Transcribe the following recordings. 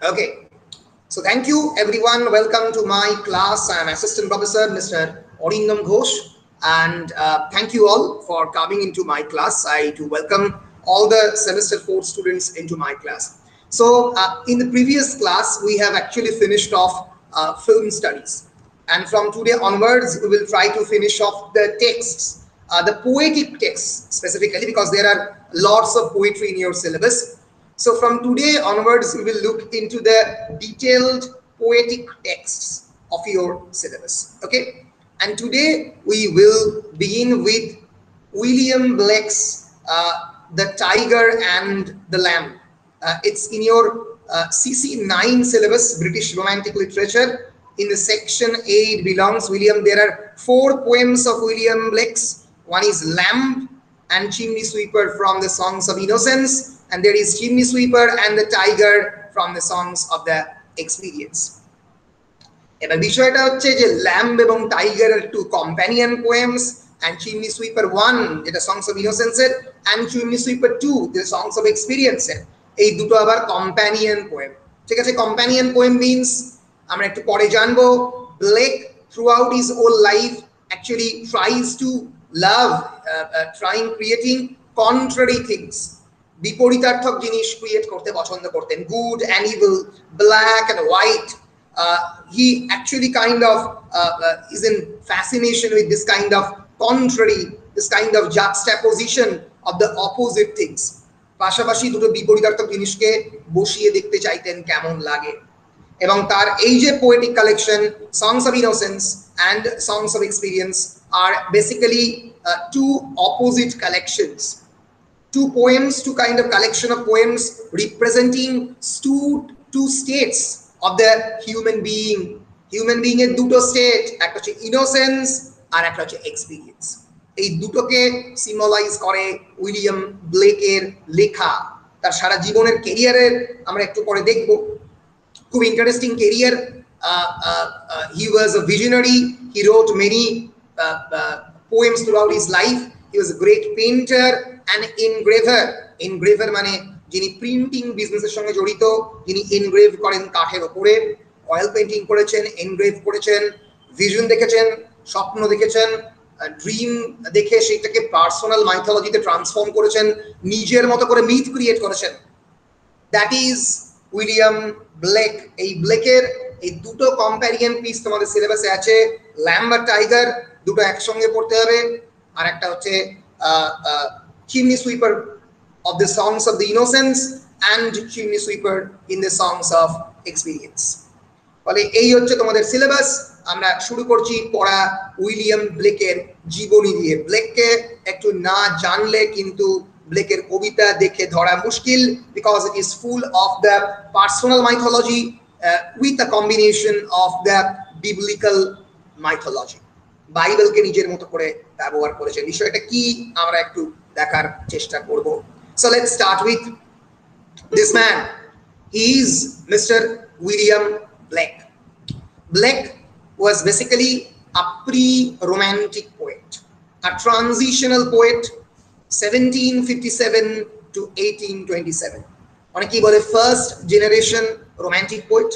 Okay, so thank you everyone. Welcome to my class. I'm Assistant Professor Mr. Orindam Ghosh, and thank you all for coming into my class. I do welcome all the semester 4 students into my class. So in the previous class, we have actually finished off film studies, and from today onwards, we will try to finish off the texts, the poetic texts specifically, because there are lots of poetry in your syllabus. So from today onwards, we will look into the detailed poetic texts of your syllabus. Okay, and today we will begin with William Blake's The Tiger and the Lamb. It's in your CC9 syllabus, British Romantic Literature. In the section A, it belongs. There are 4 poems of William Blake's. One is Lamb and Chimney Sweeper from the Songs of Innocence, and there is Chimney Sweeper and the Tiger from the Songs of the Experience. এবার বিষয়টা হচ্ছে যে lamb এবং টাইগারের 2 companion poems, and Chimney Sweeper 1 যেটা Songs of Innocence এর, and Chimney Sweeper 2 যেটা Songs of Experience এর, এই দুটো আবার কম্প্যানিয়ন পোয়েম। ঠিক আছে, কম্প্যানিয়ন পোয়েম মিন্স আমরা একটু পরে জানবো Blake throughout his whole life actually tries to love, creating contrary things, বিপরীতার্থক জিনিস ক্রিয়েট করতে পছন্দ করতেন, good and evil, black and white. He actually kind of is in fascination with this kind of contrary, this kind of juxtaposition of the opposite things. পাশাপাশি দুটো বিপরীতার্থক জিনিসকে বসিয়ে দেখতে চাইতেন কেমন লাগে। এবং তার এই যে poetic collection Songs of Innocence and Songs of Experience are basically 2 opposite collections, 2 poems, 2 kind of collection of poems representing two states of the human being. Human being এর দুটো স্টেট, একটা হচ্ছে ইনোসেন্স আর একটা হচ্ছে এক্সপেরিয়েন্স। এই দুটোকে symbolise করে William ব্লেকের লেখা। তার সারা জীবনের ক্যারিয়ারের আমরা একটু পরে দেখব, খুব interesting career. He was a visionary. He wrote many poems throughout his life. He was a great painter and engraver. Engraver মানে যিনি প্রিন্টিং বিজনেসের সঙ্গে জড়িত, যিনি এনগ্রেভ করেন কাঠের উপরে, অয়েল পেইন্টিং করেছেন, এনগ্রেভ করেছেন, ভিশন দেখেছেন, স্বপ্ন দেখেছেন, ড্রিম দেখে সেটাকে পার্সোনাল মাইথোলজিতে ট্রান্সফর্ম করেছেন, নিজের মতো করে মিথ ক্রিয়েট করেছেন। That is William Blake. এই ব্লেকের এই দুটো কম্প্যারিয়ন পিস তোমাদের সিলেবাসে আছে, ল্যাম্ব আর টাইগার, দুটো একসঙ্গে পড়তে হবে। আর একটা হচ্ছে Chimney Sweeper of the Songs of the Innocence and Chimney Sweeper in the Songs of Experience. ফলে এই হচ্ছে তোমাদের সিলেবাস। আমরা শুরু করছি পড়া উইলিয়াম ব্লেকের জীবনী দিয়ে। ব্লেককে একটু না জানলে কিন্তু ব্লেকের কবিতা দেখে ধরা মুশকিল, because it is full of the personal mythology with a combination of the biblical mythology. বাইবেলকে নিজের মতো করে ব্যবহার করেছে। বিষয়টা কি আমরা একটু দেখার চেষ্টা করব। So let's start with this man. He is Mr. William Blake. Blake was basically a pre-romantic poet, a transitional poet, 1757 to 1827. অনেকেই বলে ফার্স্ট জেনারেশন রোম্যান্টিক পোয়েট।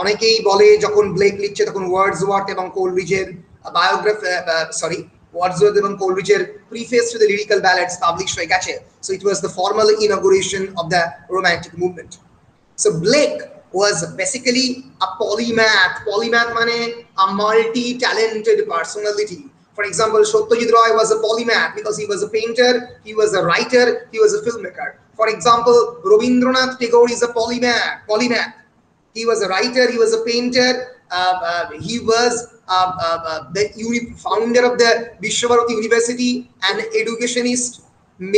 অনেকেই বলে যখন ব্লেক লিখছে তখন ওয়ার্ডসওয়ার্থ এবং কোলরিজের ওয়ার্ডসওয়ার্থ এবং কোলরিজের preface to the lyrical ballads publish হয়ে গেছে। So it was the formal inauguration of the romantic movement. So Blake was basically a polymath. Polymath মানে a multi-talented personality. For example, Satyajit Roy was a polymath because he was a painter, he was a writer, he was a filmmaker. For example, Rabindranath Tagore is a polymath. He was a writer, he was a painter, he was the founder of the Vishwabharati University, an educationist.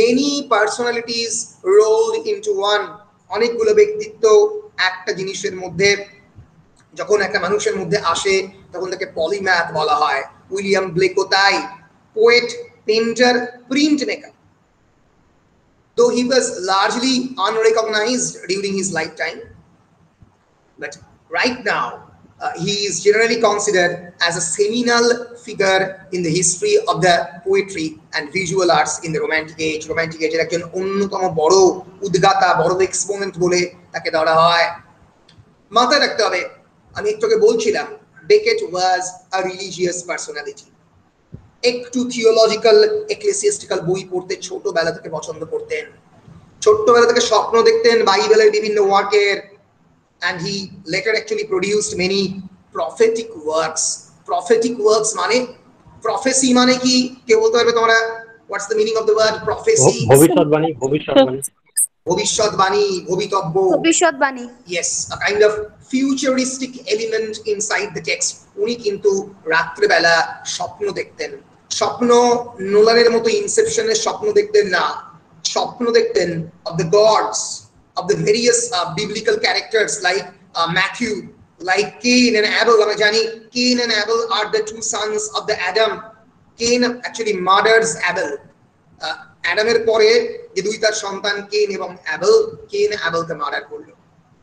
Many personalities rolled into one. অনেকগুলো ব্যক্তিত্ব একটা জিনিসের মধ্যে যখন একটা মানুষের মধ্যে আসে তখন তাকে পলিম্যাথ বলা হয়। উইলিয়াম ব্লেকও তাই, poet, painter, print maker. Though he was largely unrecognized during his lifetime, but right now he is generally considered as a seminal figure in the history of the poetry and visual arts in the Romantic Age. Romantic Age এর একজন অন্যতম বড় উদ্গাতা, বড় exponent বলে তাকে ধরা হয়। মাথায় রাখতে হবে, আমি একটু আগে বলছিলাম, বেকেট ওয়াজ আ রিলিজিয়াস পার্সোনালিটি। একটু থিওলজিক্যাল এক্লেসিয়াস্টিক্যাল বই পড়তে ছোটবেলা থেকে পছন্দ করতেন, ছোট্টবেলা থেকে স্বপ্ন দেখতেন বাইবেলের বিভিন্ন ওয়ার্কের, and he later actually produced many prophetic works. Prophetic works মানে prophecy মানে কি কে বলতে পারবে তোমরা? What's the meaning of the word prophecy? ভবিষ্যৎবাণী, ভবিষ্যৎবাণী, ভবিষ্যৎবাণী, ভবিতব্য, ভবিষ্যৎবাণী। Yes, a kind of futuristic element inside the text. উনি কিন্তু রাত্রেবেলা স্বপ্ন দেখতেন। স্বপ্ন নোলানের মতো ইনসেপশনের স্বপ্ন দেখতেন না, স্বপ্ন দেখতেন of the gods, of the various biblical characters like Matthew, like Cain and Abel. আমরা জানি Cain and Abel are the two sons of the Adam. Cain actually murders Abel. অ্যাডামের পরে যে দুই তার সন্তান কেন এবং অ্যাবেল, কেন অ্যাবেলকে মার্ডার করলো।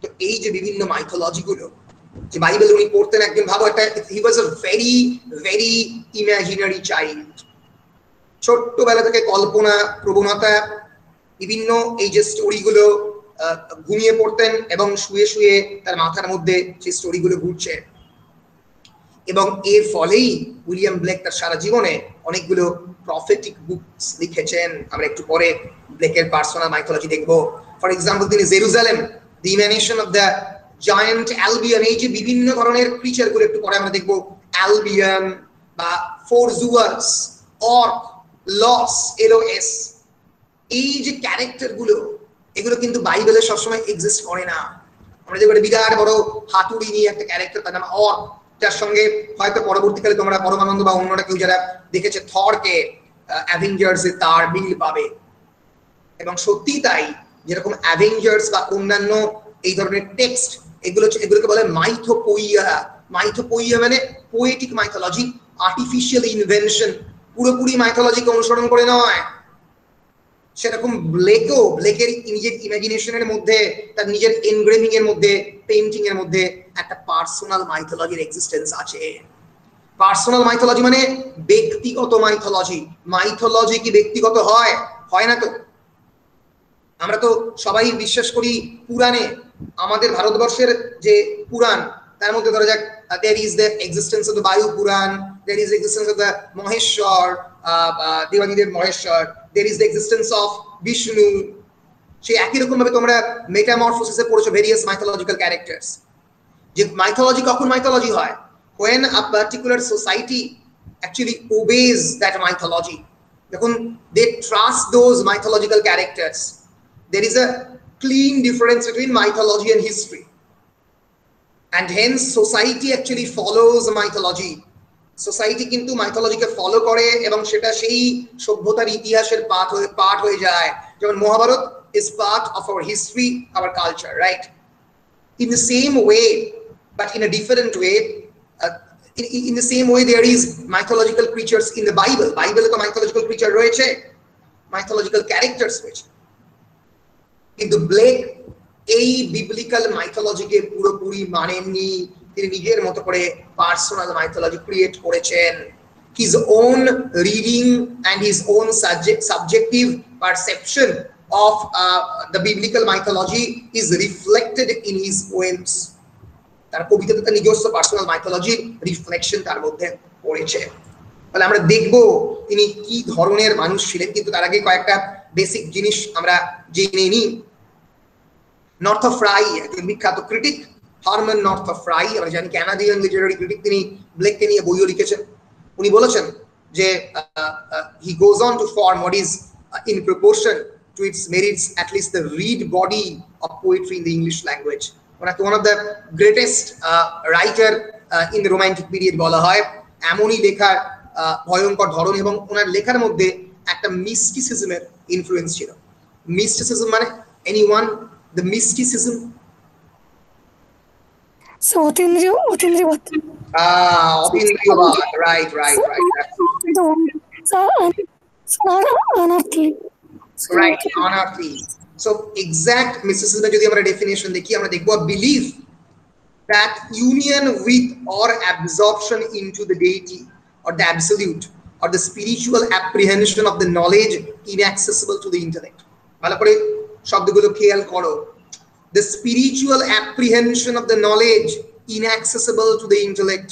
তো এই যে বিভিন্ন মাইথোলজি গুলো যে বাইবেল উনি পড়তেন, একজন ভাবো একটা, he was a very very imaginary child. ছোট্টবেলা থেকে কল্পনা প্রবণতা, বিভিন্ন এই যে স্টোরিগুলো ঘুমিয়ে পড়তেন এবং শুয়ে শুয়ে তার মাথার মধ্যে সেই স্টোরিগুলো ঘুরছে, এবং এর ফলেই উইলিয়াম ব্লেক তার সারা জীবনে অনেকগুলো প্রফেটিক বুকস লিখেছেন। আমরা একটু পরে ব্লেকের পার্সোনাল মাইথোলজি দেখবো। ফর এক্সাম্পল, তিনি Jerusalem, the emanation of the giant Albion, এই যে বিভিন্ন ধরনের ক্রিচার গুলো একটু পরে আমরা দেখবো, অ্যালবিয়ন বা ফোরজুয়াস, অর্ক, লস, এলওএস, এই যে ক্যারেক্টার গুলো, এগুলো কিন্তু বাইবেলে সবসময় এক্সিস্ট করে না। আমরা দেখবো বিরাট বড় হাতুড়ি নিয়ে একটা ক্যারেক্টার, তার নাম অর্ক, যার সঙ্গে হয়তো পরবর্তীকালে তোমরা পরমানন্দ বা অন্যরা কেউ যারা দেখেছে থরকে অ্যাভেঞ্জার্স এ তার মিল পাবে। এবং সত্যি তাই, যেরকম অ্যাভেঞ্জার্স বা অন্যান্য এই ধরনের টেক্সট, এগুলোকে বলে মাইথোপোইয়া। মাইথোপোইয়া মানে পোয়েটিক মাইথোলজি, আর্টিফিশিয়াল ইনভেনশন, পুরোপুরি মাইথোলজিকে অনুসরণ করে নয়। সেরকম ব্লেকের নিজের ইমাজিনেশনের মধ্যে, তার নিজের এনগ্রেভিং এর মধ্যে, পেইন্টিং এর মধ্যে একটা পার্সোনাল মাইথোলজির এক্সিস্টেন্স আছে। পার্সোনাল মাইথোলজি মানে ব্যক্তিগত মাইথোলজি। মাইথোলজি কি ব্যক্তিগত হয়? হয় না তো। আমরা তো সবাই বিশ্বাস করি পুরাণে। আমাদের ভারতবর্ষের যে পুরাণ, তার মধ্যে ধরা যাক there is the existence of the বায়ু পুরাণ, there is the existence of the Maheshwar, দেবাদিদেব Maheshwar, there is the existence of Vishnu. সেই একই রকম ভাবে তোমরা মেটামরফোসিসে পড়েছো ভেরিয়াস মাইথোলজিক্যাল ক্যারেক্টার্স। যে মাইথোলজি কখন মাইথোলজি হয়? when a particular society actually obeys that mythology, যখন they trust those mythological characters. There is a clean difference between mythology and history, and hence society actually follows mythology. Society কিন্তু মাইথোলজিকে follow করে এবং সেটা সেই সভ্যতার ইতিহাসের part হয়ে যায়। যেমন Mahabharata is part of our history, our culture, right? In the same way, but in a different way, in the same way there is mythological creatures in the Bible. Bible e to mythological creature royeche, mythological characters royeche, কিন্তু Blake এই biblical মাইথোলজিকে পুরোপুরি মানেননি। তিনি নিজের মতো করে personal mythology create করেছেন। his own reading and his own subjective perception of the biblical mythology is reflected in his poems. তার কবিতাতে তার নিজস্ব পার্সোনাল মাইথোলজির রিফ্লেকশন তার মধ্যে পড়েছে। তাহলে আমরা দেখব তিনি কি ধরনের মানুষ ছিলেন, কিন্তু তার আগে কয়েকটা বেসিক জিনিস আমরা জেনে নিই। নর্থ ফ্রাই একজন বিখ্যাত ক্রিটিক, হারম্যান নর্থ ফ্রাই, আমরা জানি কানাডিয়ান লিটারারি ক্রিটিক, তিনি ব্লেককে নিয়ে বইও লিখেছেন। উনি বলেছেন যে he goes on to form what is in proportion to its merits at least the read body of poetry in the English language. ওনাকে one of the greatest writer in the romantic period বলা হয়। এমনই লেখার ভয়ঙ্কর ধরন এবং ওনার লেখার মধ্যে একটা মিস্টিসিজমের ইনফ্লুয়েন্স ছিল। মিস্টিসিজম মানে anyone, the mysticism, so অতীন্দ্রিয়বাদ, অতীন্দ্রিয়বাদ, right, unearthly. So exact mysticism যদি আমরা ডেফিনিশন দেখি, আমরা দেখব belief that union with or absorption into the deity or the absolute or the spiritual apprehension of the knowledge inaccessible to the intellect. ভালো করে শব্দগুলো খেয়াল করো। The spiritual apprehension of the knowledge inaccessible to the intellect.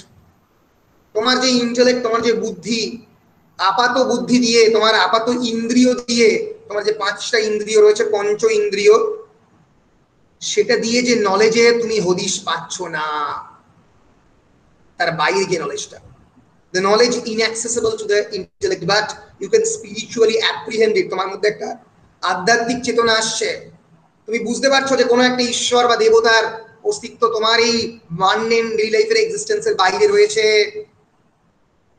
তোমার যে intellect, তোমার যে বুদ্ধি, আপাত বুদ্ধি দিয়ে, তোমার আপাত ইন্দ্রিয় দিয়ে, তোমার যে পাঁচটা ইন্দ্রিয় রয়েছে, পঞ্চ ইন্দ্রিয়, সেটা দিয়ে যে নলেজে তুমি হদিশ পাচ্ছ না, তার বাইরে যে নলেজটা, the knowledge inaccessible to the intellect but you can spiritually apprehend it. তোমার মধ্যে একটা আধ্যাত্মিক চেতনা আসছে, তুমি বুঝতে পারছো যে কোনো একটা ঈশ্বর বা দেবতার অস্তিত্ব তোমার এই মানডেন ডেইলি লাইফের এক্সিস্টেন্সের বাইরে রয়েছে,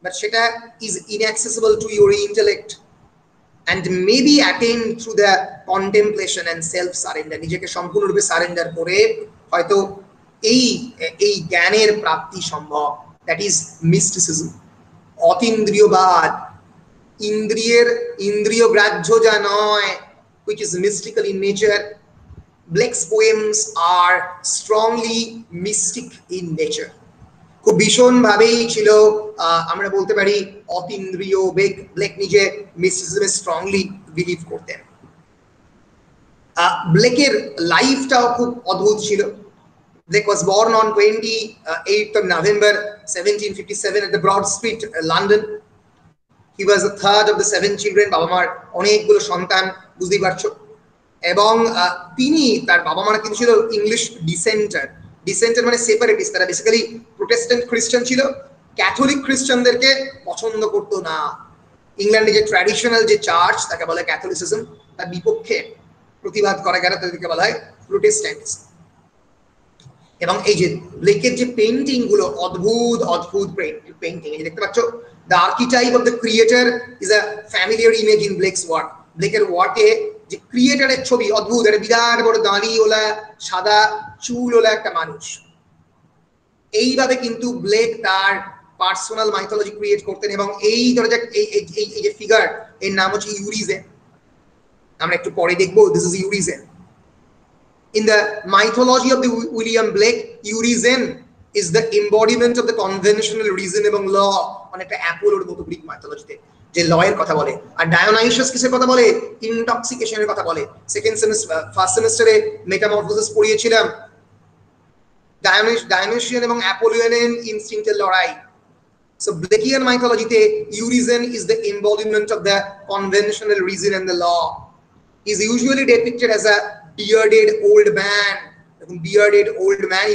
বাট সেটা is inaccessible to your intellect and may be attained through the contemplation and self surrender. নিজেকে সম্পূর্ণরূপে সারেন্ডার করে হয়তো এই এই জ্ঞানের প্রাপ্তি সম্ভব। দ্যাট ইজ মিস্টিসিজম, অতীন্দ্রিয়বাদ, ইন্দ্রিয় গ্রাহ্য যা নয়, which is mystical in nature. Blake's poems are strongly mystic in nature. খুব ভীষণ ভাবেই ছিল, আমরা বলতে পারি অতীন্দ্রিয়। ব্লেক নিজে মিস্টিসিজমে স্ট্রংলি বিলিভ করতেন। ব্লেকের লাইফটাও খুব অদ্ভুত ছিল। Blake was born on 28th of November 1757 at the Broad Street, London. He was the third of the 7 children. বাবা মার অনেকগুলো সন্তান, বুঝতেই পারছো। এবং তিনি, তার বাবা মারা কিন্তু ছিল ইংলিশ ডিসেন্টার মানে সেপারেটিস্ট। তারা বেসিক্যালি প্রোটেস্ট্যান্ট খ্রিস্টান ছিল, ক্যাথলিক খ্রিস্টানদেরকে পছন্দ করতো না। ইংল্যান্ডে যে ট্র্যাডিশনাল যে চার্চ, তাকে বলে ক্যাথলিসিজম, তার বিপক্ষে প্রতিবাদ করা গেলে তাদেরকে বলা হয় প্রোটেস্ট্যান্টিজম। এবং এই যে ব্লেকের যে পেইন্টিং গুলো, অদ্ভুত অদ্ভুত পেইন্টিং, এই দেখতে পাচ্ছ, the archetype of the creator is a familiar image in Blake's work. ব্লেকের ওয়ার্কে যে ক্রিয়েটরের ছবি অদ্ভুত, একটা বিরাট বড় দাঁড়িওলা সাদা চুলওলা একটা মানুষ। এইভাবে কিন্তু ব্লেক তার পার্সোনাল মাইথোলজি ক্রিয়েট করতেন। এবং এই ধরে যাক এই যে ফিগার, এর নাম হচ্ছে ইউরিজেন, আমরা একটু পরে দেখবো। This is Urizen. In the mythology of the William Blake, Urizen is the embodiment of the conventional reason এবং law, অনেকটা অ্যাপোলোর মতো গ্রিক মাইথোলজিতে যে লয়ের কথা বলে। আর ডায়োনাইসাস কিসের কথা বলে? ইনটক্সিকেশনের কথা বলে। ফার্স্ট সেমিস্টারে মেটামরফোসিস পড়িয়েছিলাম, ডায়োনিসিয়ান এবং অ্যাপোলিয়ানিয়ান ইনস্টিংক্টের লড়াই। So Blakean mythology, Urizen is the embodiment of the conventional reason and the law. He is usually depicted as a bearded old man,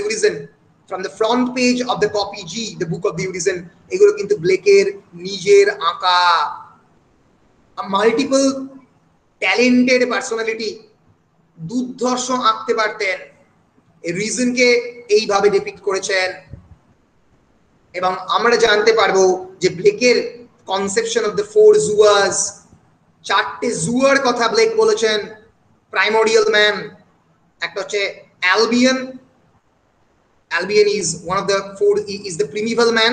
Urizen. From the front page of the copy G, the book of the Urizen, এগুলো কিন্তু ব্লেকের নিজের আঁকা। A multiple talented personality, দুর্ধর্ষ আঁকতে পারতেন, এই রিজনকে এইভাবে depict করেছেন। এবং আমরা জানতে পারবো যে ব্লেকের কনসেপশন অফ দ্য 4 জুয়াস, 4টে জুয়ার কথা ব্লেক বলেছেন। প্রাইমোরিয়াল ম্যান, একটা হচ্ছে Albion is one of the 4, is the primeval man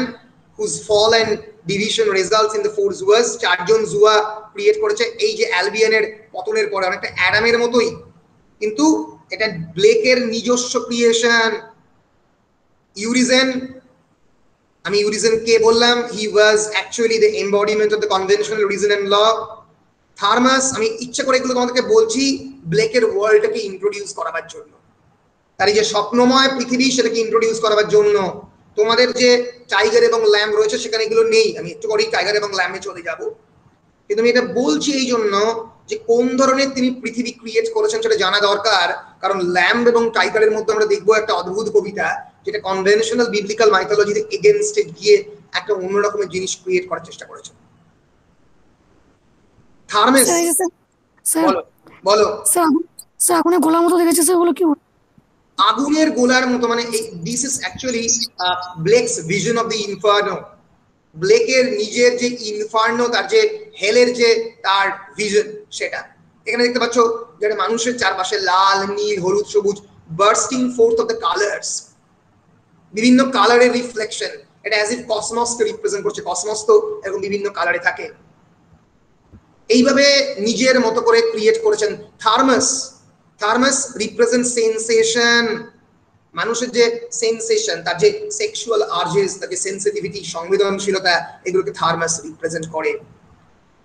whose fall and division results in the 4 জুয়াস। 4জন জুয়া ক্রিয়েট করেছে। এই যে অ্যালবিয়নের পতনের পরে অনেকটা অ্যাডামের মতোই, কিন্তু এটা ব্লেকের নিজস্ব ক্রিয়েশন। ইউরিজেন, আমি ইউরিজেন কে বললাম, he was actually the embodiment of the conventional reason and law. Tharmas, আমি ইচ্ছা করে এগুলো তোমাদেরকে বলছি ব্লেকের ওয়ার্ল্ডটাকে ইন্ট্রোডিউস করাবার জন্য, তার এই যে স্বপ্নময় পৃথিবী সেটাকে ইন্ট্রোডিউস করাবার জন্য। তোমাদের যে টাইগার এবং ল্যাম্ব রয়েছে সেখানে এগুলো নেই, আমি একটু করেই টাইগার এবং ল্যাম্বে চলে যাব। কিন্তু আমি এটা বলছি এই জন্য যে কোন ধরনের তিনি পৃথিবী ক্রিয়েট করেছেন সেটা জানা দরকার। কারণ ল্যাম্ব এবং টাইগারের মধ্যে আমরা দেখবো একটা অদ্ভুত কবিতা, যেটা কনভেনশনাল বিবলিক্যাল মাইথোলজিতে এগেইনস্টে গিয়ে একটা অন্য রকমের জিনিস ক্রিয়েট করার চেষ্টা করেছে। থার্মেস, বলো। আগুনের গোলার মতো দেখেছে, সেগুলো কি? আগুনের গোলার মতো মানে this is actually Blake's vision of the inferno. ব্লেকের নিজের যে ইনফার্নো, তার যে হেলের যে তার ভিশন, সেটা এখানে দেখতে পাচ্ছ, যেটা মানুষের চারপাশে লাল, নীল, হলুদ, সবুজ, bursting fourth of the colours, বিভিন্ন কালারের রিফ্লেকশন। এটা অ্যাজ ইফ কসমসকে রিপ্রেজেন্ট করছে। কসমস তো এরকম বিভিন্ন কালারে থাকে। এইভাবে নিজের মতো করে ক্রিয়েট করেছেন। থার্মাস রিপ্রেজেন্ট সেন্সেশন, মানুষের যে সেন্সেশন, তার যে সেক্সুয়াল আর্জেস, তার যে সেন্সিটিভিটি, সংবেদনশীলতা, এগুলোকে থার্মাস রিপ্রেজেন্ট করে।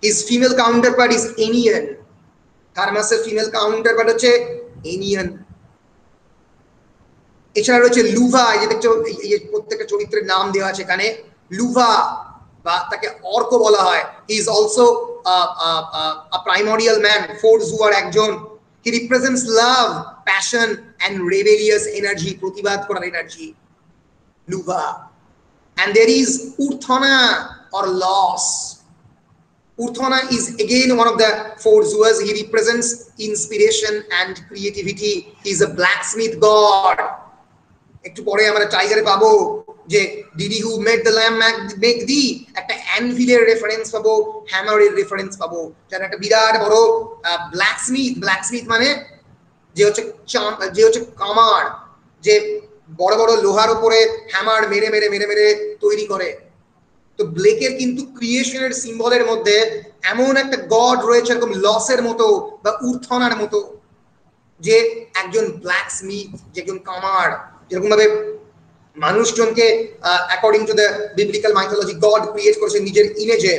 His female counterpart is Enion. থার্মাসের ফিমেল কাউন্টারপার্ট হচ্ছে এনিয়ান। এছাড়া রয়েছে লুভা, এই যে দেখছো এই প্রত্যেকটা চরিত্রের নাম দেওয়া আছে এখানে। লুভা বা তাকে অর্ক বলা হয়। He is also a primordial man, ফোর্সুয়ার একজন। He represents love, passion and rebellious energy, প্রতিবাদ করার energy, Luvah. And there is Urthona or loss. Urthona is again one of the four Zuas. He represents inspiration and creativity. He is a blacksmith god. একটু পরে আমরা টাইগারে পাবো যে DD who made the lamp make the, একটা অ্যানভিলের reference পাবো, হ্যামারের reference পাবো, যার একটা বিরাট বড় ব্ল্যাকস্মিথ। ব্ল্যাকস্মিথ মানে যে হচ্ছে কামার, যে বড় বড় লোহার উপরে হ্যামার মেরে মেরে মেরে মেরে তৈরি করে। তো ব্লেকের কিন্তু ক্রিয়েশনের সিম্বলের মধ্যে এমন একটা গড রয়েছে, এরকম লসের মতো বা উর্থনার মতো, যে একজন ব্ল্যাকস্মিথ, যে একজন কামার। যেরকম ভাবে মানুষজনকে according to the biblical mythology god create করেছে নিজের ইমেজে,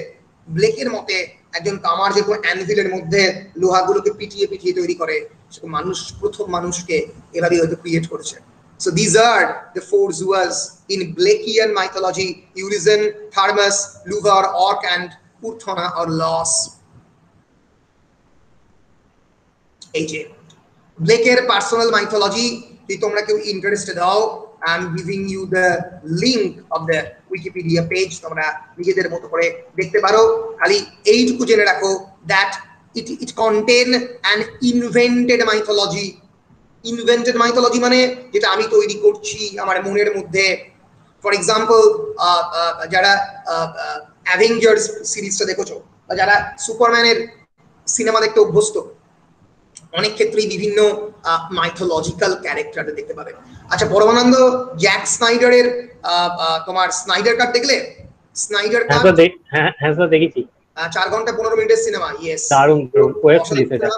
ব্লেকের মতে একজন কামার যেরকম অ্যানভিলের মধ্যে লোহাগুলোকে পিটিয়ে পিটিয়ে তৈরি করে, সেরকম মানুষ প্রথম মানুষকে এভাবেই হয়তো ক্রিয়েট করেছে। So these are the four Zuas in Blakean mythology: Urizen, Tharmas, Luva or Orc, and Urthona or Los. এই যে ব্লেকের পার্সোনাল মাইথোলজি, যদি তোমরা কেউ ইন্টারেস্টেড হও, I am giving you the link of the Wikipedia page, তোমরা নিজেদের মতো করে দেখতে পারো। খালি এইটুকু জেনে রাখো that it contain an invented mythology. Invented mythology মানে যেটা আমি তৈরি করছি আমার মনের মধ্যে। ফর এক্সাম্পল, যারা অ্যাভেঞ্জার্স সিরিজটা দেখেছো বা যারা সুপারম্যানের সিনেমা দেখতে অভ্যস্ত, অনেক ক্ষেত্রেই বিভিন্ন মাইথোলজিক্যাল ক্যারেক্টার দেখতে পাবে। আচ্ছা পরমানন্দ, জ্যাক স্নাইডারের তোমার স্নাইডার কাট দেখলে? স্নাইডার কাট হ্যাঁ স্যার দেখেছি। 4 ঘন্টা 15 মিনিটের সিনেমা। ইয়েস, দারুণ ওয়েব সিরিজ এটা।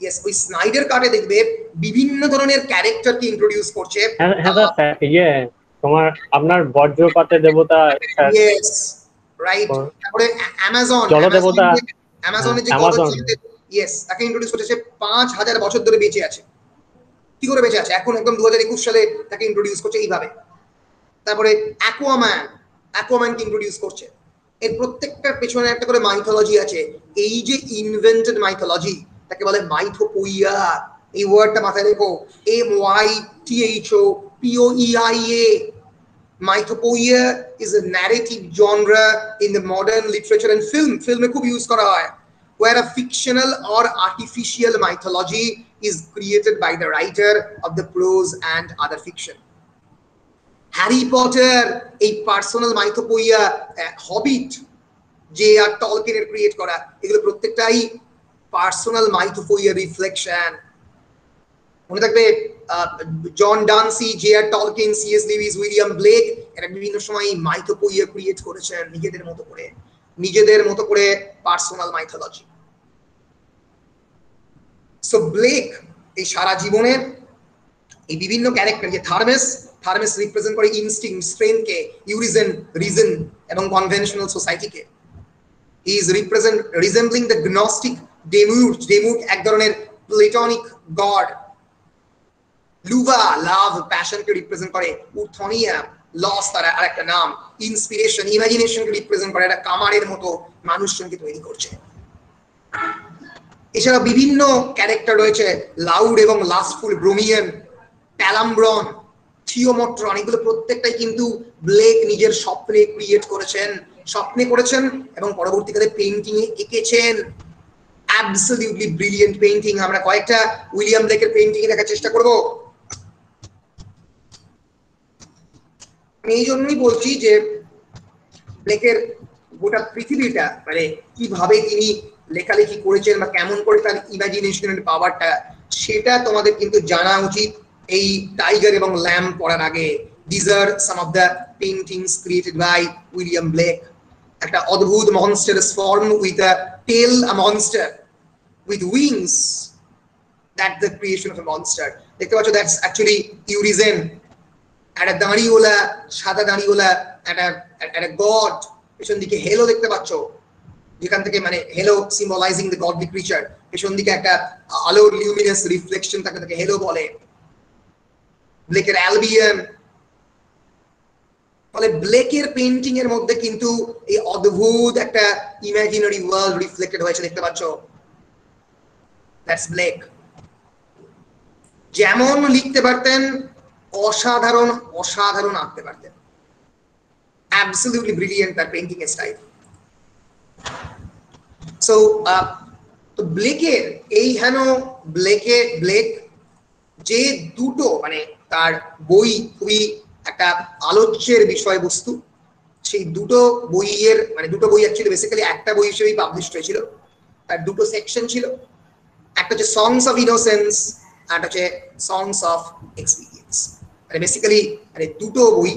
ইয়েস, ওই স্নাইডার কাটে দেখবে বিভিন্ন ধরনের ক্যারেক্টারকে ইন্ট্রোডিউস করছে। হ্যাঁ স্যার, ইয়ে তোমার আপনার বজ্রপাতের দেবতা। Yes, right. তারপরে অ্যামাজন, জলদেবতা, অ্যামাজনের যে গড হচ্ছে, ইয়েস, তাকে ইন্ট্রোডিউস করেছে। 5000 বছর ধরে বেঁচে আছে। কি করে বেঁচে আছে? এখন একদম 2021 সালে তাকে ইন্ট্রোডিউস করছে এইভাবে। তারপরে অ্যাকুয়াম্যানকে ইন্ট্রোডিউস করছে। এর প্রত্যেকটার পেছনে একটা করে মাইথোলজি আছে। এই যে ইনভেন্টেড মাইথোলজি, তাকে বলে মাইথোপোইয়া। এই ওয়ার্ডটা মাথায় রেখো, MYTHOPOEIA। Mythopoeia is a narrative genre in the modern literature and film. Filme খুব ইউজ করা হয়, where a fictional or artificial mythology is created by the writer of the prose and other fiction. Harry Potter এই personal মাইথোপোইয়া, Hobbit J.R. টলকিনের create করা, এগুলো প্রত্যেকটাই personal মাইথোপোইয়া reflection. মনে থাকবে জন ডানসি, J.R. টলকিন, C.S. Lewis, William Blake, এরা বিভিন্ন সময় মাইথোপোইয়া ক্রিয়েট করেছেন নিজেদের মতো করে পার্সোনাল মাইথোলজি। সো ব্লেক এই সারা জীবনের এই বিভিন্ন ক্যারেক্টার, যে থার্মেস রিপ্রেজেন্ট করে ইনস্টিংক্ট, স্ট্রেংথকে, ইউরিজেন রিজন এবং কনভেনশনাল সোসাইটিকে। হি ইজ রিজেম্বলিং দ্য গনস্টিক ডেমুর্জ এক ধরনের প্লেটনিক গড। লুভা লাভ, প্যাশনকে রিপ্রেজেন্ট করে। উর্থনিয়া লস, তার আরেকটা নাম। ইন্সপিরেশন, ইমাজিনেশনকে রিপ্রেজেন্ট করে, একটা কামারের মতো মানুষজনকে তৈরি করছে। এছাড়া বিভিন্ন ক্যারেক্টার রয়েছে, লাউড এবং লাস্টফুল, ব্রোমিয়ান, প্যালামব্রন, থিওমট্রন। এগুলো প্রত্যেকটাই কিন্তু ব্লেক নিজের স্বপ্নে করেছেন এবং পরবর্তীকালে পেইন্টিং এ এঁকেছেন। Absolutely brilliant painting. আমরা কয়েকটা উইলিয়াম ব্লেকের পেইন্টিং দেখার চেষ্টা করব। আমি এই জন্যই বলছি যে ব্লেকের গোটা পৃথিবীটা, মানে কিভাবে তিনি লেখালেখি করেছেন বা কেমন করে তার ইমাজিনেশনের পাওয়ারটা, সেটা তোমাদের কিন্তু জানা উচিত এই টাইগার এবং ল্যাম্প পড়ার আগে। These are some of the paintings created by William Blake. একটা অদ্ভুত monstrous form with a tail, a monster with wings. That's the creation of a monster. দেখতে পাচ্ছ, that's actually Urizen. একটা দাঁড়িওয়ালা, সাদা দাঁড়িওয়ালা একটা একটা গড, পেছন দিকে হেলো দেখতে পাচ্ছ, যেখান থেকে মানে হেলো সিম্বলাইজিং দ্য গডলি ক্রিচার, পেছন দিকে একটা আলোর লিউমিনাস রিফ্লেকশন থাকে, তাকে হেলো বলে। ব্লেকের অ্যালবিয়ন, ফলে ব্লেকের পেইন্টিং এর মধ্যে কিন্তু এই অদ্ভুত একটা ইমাজিনারি ওয়ার্ল্ড রিফ্লেক্টেড হয়েছে, দেখতে পাচ্ছ। That's Blake. যেমন লিখতে পারতেন, অসাধারণ অসাধারণ আঁকতে পারতেন, অ্যাবসলিউটলি ব্রিলিয়েন্ট তার পেইন্টিং এর স্টাইল। সো তো ব্লেকের এই হেন ব্লেক যে দুটো মানে তার বই খুবই একটা আলোচ্যের বিষয়বস্তু, সেই দুটো বইয়ের মানে দুটো বই অ্যাকচুয়ালি বেসিক্যালি একটা বই হিসেবেই পাবলিশ হয়েছিল। তার দুটো সেকশন ছিল, একটা হচ্ছে সংস অফ ইনোসেন্স, আর হচ্ছে সংস অফ এক্সপিরিয়েন্স। মানে বেসিক্যালি মানে দুটো বই,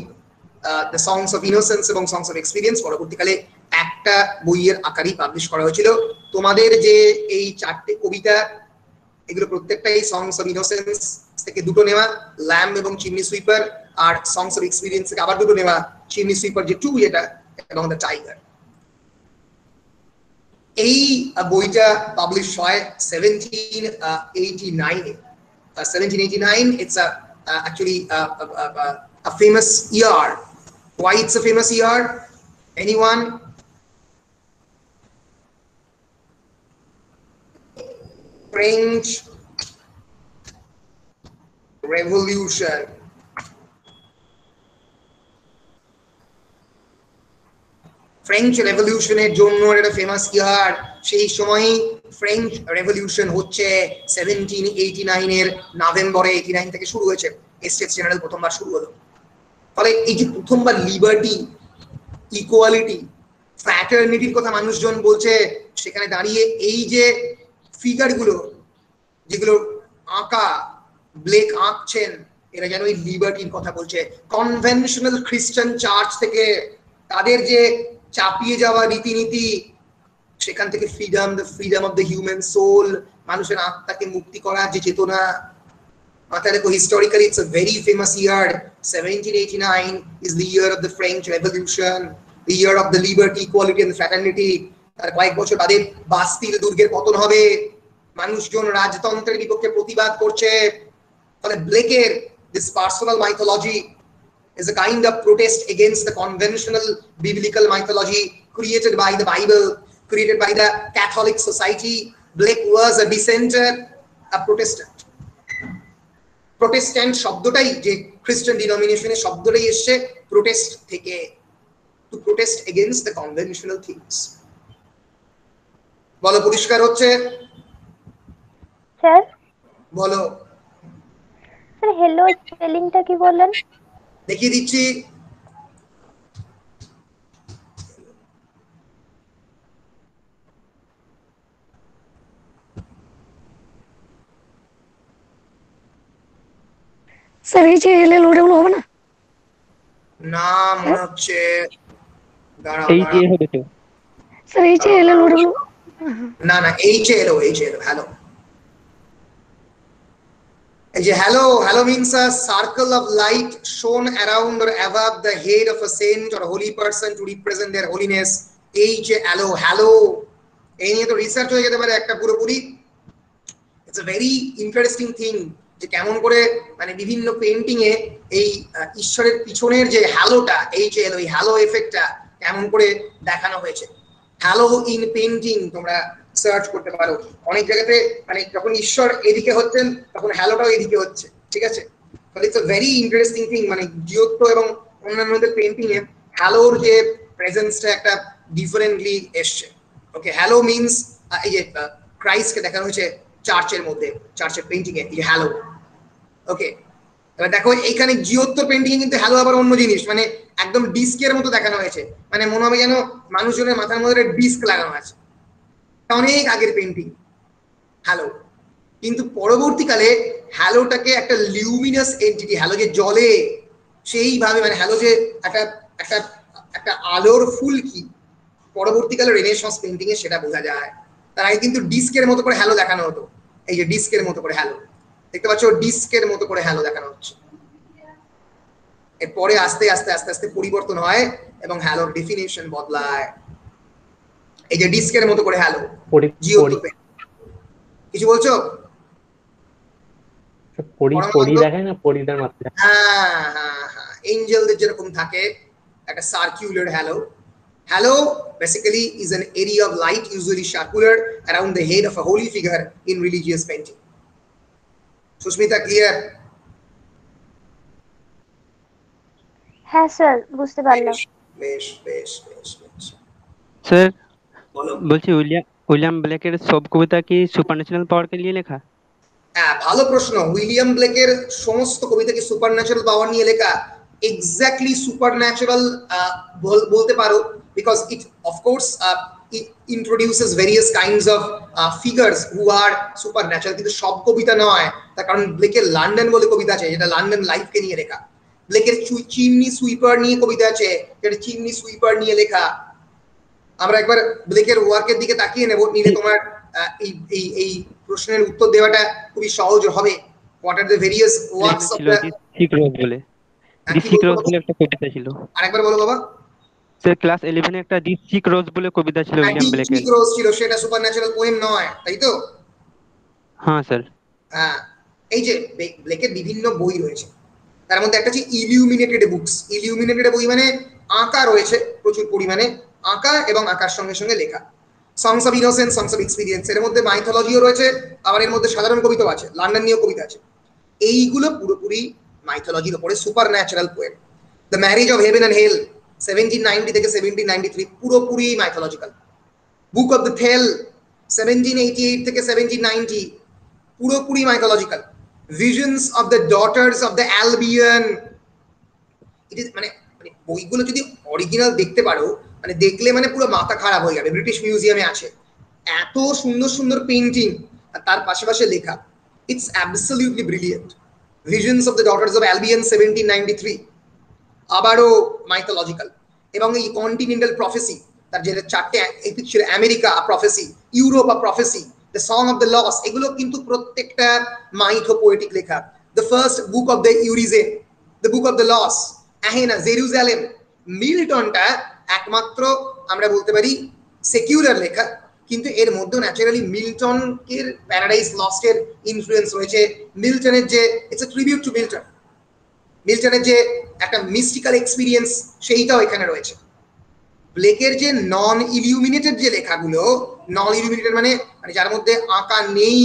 দ্য সংস অফ ইনোসেন্স এবং সংস অফ এক্সপিরিয়েন্স, পরবর্তীকালে একটা বইয়ের আকারেই পাবলিশ করা হয়েছিল। তোমাদের যে এই চারটে কবিতা, এগুলো প্রত্যেকটাই সংস অফ ইনোসেন্স থেকে দুটো নেওয়া, ল্যাম্ব এবং চিমনি সুইপার, আর সংস অফ এক্সপিরিয়েন্স থেকে আবার দুটো নেওয়া, চিমনি সুইপার যে টু এটা এবং দ্য টাইগার। এই বইটা পাবলিশ হয় 1789 এ। 1789, it's actually a famous year. Why it's a famous year? Anyone? French Revolution. French রেভলিউশনের জন্য এটা ফেমাস ইয়ার। সেই সময় ফ্রেঞ্চ রেভলিউশন হচ্ছে 1789 এর নভেম্বরে, 89 থেকে শুরু হয়েছে, স্টেটস জেনারেল প্রথমবার শুরু হলো। ফলে এই যে প্রথমবার লিবার্টি, ইকুয়ালিটি, ফ্র্যাটার্নিটির কথা মানুষজন বলছে, সেখানে দাঁড়িয়ে এই যে ফিগারগুলো যেগুলো আঁকা, ব্লেক আঁকছেন, এরা যেন এই লিবার্টির কথা বলছে। কনভেনশনাল খ্রিস্টান চার্চ থেকে তাদের যে চাপিয়ে যাওয়া রীতিনীতি, সেখান থেকে freedom, the freedom of the human soul, মানুষের আত্মাকে মুক্তি করার যে চেতনা। মাথায় রেখো, historically it's a very famous year. 1789 is the year of the French Revolution, the year of the liberty, equality and fraternity. তার কয়েক বছর বাদে বাস্তিল দুর্গের পতন হবে, মানুষজন রাজতন্ত্রের বিপক্ষে প্রতিবাদ করছে। ফলে ব্লেকের this personal mythology is a kind of protest against the conventional biblical mythology created by the Bible, created by the Catholic society. Blake was a dissenter, a Protestant. Protestant শব্দটাই যে খ্রিস্টান ডিনোমিনেশনের শব্দটাই এসছে প্রোটেস্ট থেকে, to protest against the conventional things. বলো, পরিষ্কার হচ্ছে? Sir বলো। স্যার হেলো স্পেলিংটা কি বলেন? দেখিয়ে দিচ্ছি। স্যার এই যে এল এল ওগুলো হবে না? না মনে হচ্ছে, দাঁড়াও এই যে দাঁড়াও, হবে তো। স্যার এই যে এল এল ওগুলো। না না, এইচ এলো, এইচ এলো। হ্যালো, এই যে hello, hello means a circle of light shown around or above the head of a saint or holy person to represent their holiness. H hello, hello এই নিয়ে তো রিসার্চ হয়ে যেতে পারে একটা পুরোপুরি। It's a very interesting thing যে কেমন করে মানে বিভিন্ন পেইন্টিং এ এই ঈশ্বরের পিছনের যে হ্যালোটা, এইচ এলো, এই হ্যালো এফেক্টটা কেমন করে দেখানো হয়েছে। হ্যালো ইন পেইন্টিং তোমরা সার্চ করতে পারো, অনেক জায়গাতে মানে যখন ঈশ্বর এদিকে হচ্ছেন তখন হ্যালোটাও এদিকে হচ্ছে, ঠিক আছে? তাহলে it's a very interesting thing, মানে জিওত্ব এবং অন্যান্যদের পেইন্টিং এ হ্যালোর যে প্রেজেন্সটা একটা ডিফারেন্টলি এসছে। ওকে, হ্যালো মিন্স এই যে ক্রাইস্টকে দেখানো হয়েছে চার্চের মধ্যে, চার্চের পেইন্টিং এ এই যে হ্যালো। ওকে, এবার দেখো এইখানে জিওত্তর পেইন্টিং এ কিন্তু হ্যালো আবার অন্য জিনিস, মানে একদম ডিস্কের মতো দেখানো হয়েছে, মানে মনে হবে যেন মানুষজনের মাথার মধ্যে ডিস্ক লাগানো আছে, অনেক আগের পেইন্টিং হ্যালো। কিন্তু পরবর্তীকালে হ্যালোটাকে একটা লিউমিনাস এন্টিটি, হ্যালো যে জ্বলে সেইভাবে, মানে হ্যালো যে একটা একটা একটা আলোর ফুলকি, পরবর্তীকালে রেনেসাঁস পেইন্টিং এ সেটা বোঝা যায়। তার আগে কিন্তু ডিস্কের মতো করে হ্যালো দেখানো হতো, এই যে ডিস্কের মতো করে হ্যালো দেখতে পাচ্ছ, ডিস্কের মতো করে হ্যালো দেখানো হচ্ছে। এরপরে আস্তে আস্তে আস্তে আস্তে পরিবর্তন হয় এবং হ্যালোর ডেফিনেশন বদলায়। এই যে ডিস্কের মতো করে হ্যালো, জিও কিছু বলছো? পরি দেখায় না, পরিদের মাত্রা। হ্যাঁ হ্যাঁ হ্যাঁ, এঞ্জেলদের যেরকম থাকে একটা circular hello. Halo basically is an area of light, usually circular, around the head of a holy figure in religious painting. Susmita, clear? হ্যাঁ স্যার, বুঝতে পারলাম। বেশ বেশ বেশ বেশ। স্যার বলো। বলছি উইলিয়াম ব্লেকের সব কবিতা কি সুপারন্যাচুরাল পাওয়ারকে নিয়ে লেখা? হ্যাঁ, ভালো প্রশ্ন। উইলিয়াম ব্লেকের সমস্ত কবিতা কি সুপারন্যাচুরাল পাওয়ার নিয়ে লেখা? এক্স্যাক্টলি সুপারন্যাচুরাল বলতে পারো, because it of course it introduces various kinds of figures who are supernatural, কিন্তু সব কবিতা নয়। তার কারণ ব্লেকের লন্ডন বলে কবিতা আছে যেটা লন্ডন লাইফকে নিয়ে লেখা। ব্লেকের চিমনি সুইপার নিয়ে কবিতা আছে যেটা চিমনি সুইপার নিয়ে লেখা। আমরা একবার ব্লেকের ওয়ার্কের দিকে তাকিয়ে নেব, নিলে তোমার এই প্রশ্নের উত্তর দেওয়াটা খুবই সহজ হবে। What are the various works of the ঠিক রোজ বলে, ঠিক রোজ বলে একটা কবিতা ছিল। আরেকবার বলো বাবা। স্যার ক্লাস 11 এ একটা দি সিক রোজ বলে কবিতা ছিল উইলিয়াম ব্লেকের। সিক রোজ ছিল, সেটা সুপারন্যাচুরাল পোয়েম নয়, তাই তো? হ্যাঁ স্যার। হ্যাঁ, এই যে ব্লেকের বিভিন্ন বই রয়েছে, তার মধ্যে একটা হচ্ছে ইলিউমিনেটেড বুকস। ইলিউমিনেটেড বই মানে আঁকা রয়েছে প্রচুর পরিমাণে, আঁকা এবং আঁকার সঙ্গে সঙ্গে লেখা। সংস of innocence, songs of experience, এর মধ্যে মাইথোলজিও রয়েছে, আবার এর মধ্যে সাধারণ কবিতাও আছে, লন্ডন নিয়েও কবিতা আছে। এইগুলো পুরোপুরি মাইথোলজির উপরে supernatural poem. The marriage of heaven and hell 1790 থেকে 1793 পুরোপুরি mythological. Book of the Thel 1788 থেকে 1790 পুরোপুরি mythological. Visions of the daughters of the Albion, it is মানে বইগুলো যদি অরিজিনাল দেখতে পারো, মানে দেখলে মানে পুরো মাথা খারাপ হয়ে যাবে। ব্রিটিশ মিউজিয়ামে আছে, এত সুন্দর সুন্দর পেইন্টিং আর তার পাশে লেখা। It's absolutely brilliant. Visions of the daughters of Albion 1793 আবারও মাইথোলজিক্যাল। এবং এই কন্টিনেন্টাল প্রফেসি, তার যেটা চারটে এপিক ছিল, America prophecy, Europe prophecy, the song of the Los, এগুলো কিন্তু প্রত্যেকটা মাইথো পোয়েটিক লেখা। The first book of the Urizen, the book of the Los, Ahania, Jerusalem. মিল্টনটা একমাত্র আমরা বলতে পারি সেকুলার লেখা, কিন্তু এর মধ্যে ন্যাচারালি মিল্টনের প্যারাডাইস লস্টের ইনফ্লুয়েন্স রয়েছে। মিল্টনের যে it's a tribute to Milton, মিল্টনের যে একটা মিস্টিক্যাল এক্সপিরিয়েন্স সেইটাও এখানে রয়েছে। ব্লেকের যে নন ইলিউমিনেটেড যে লেখাগুলো, নন ইলিউমিনেটেড মানে যার মধ্যে আঁকা নেই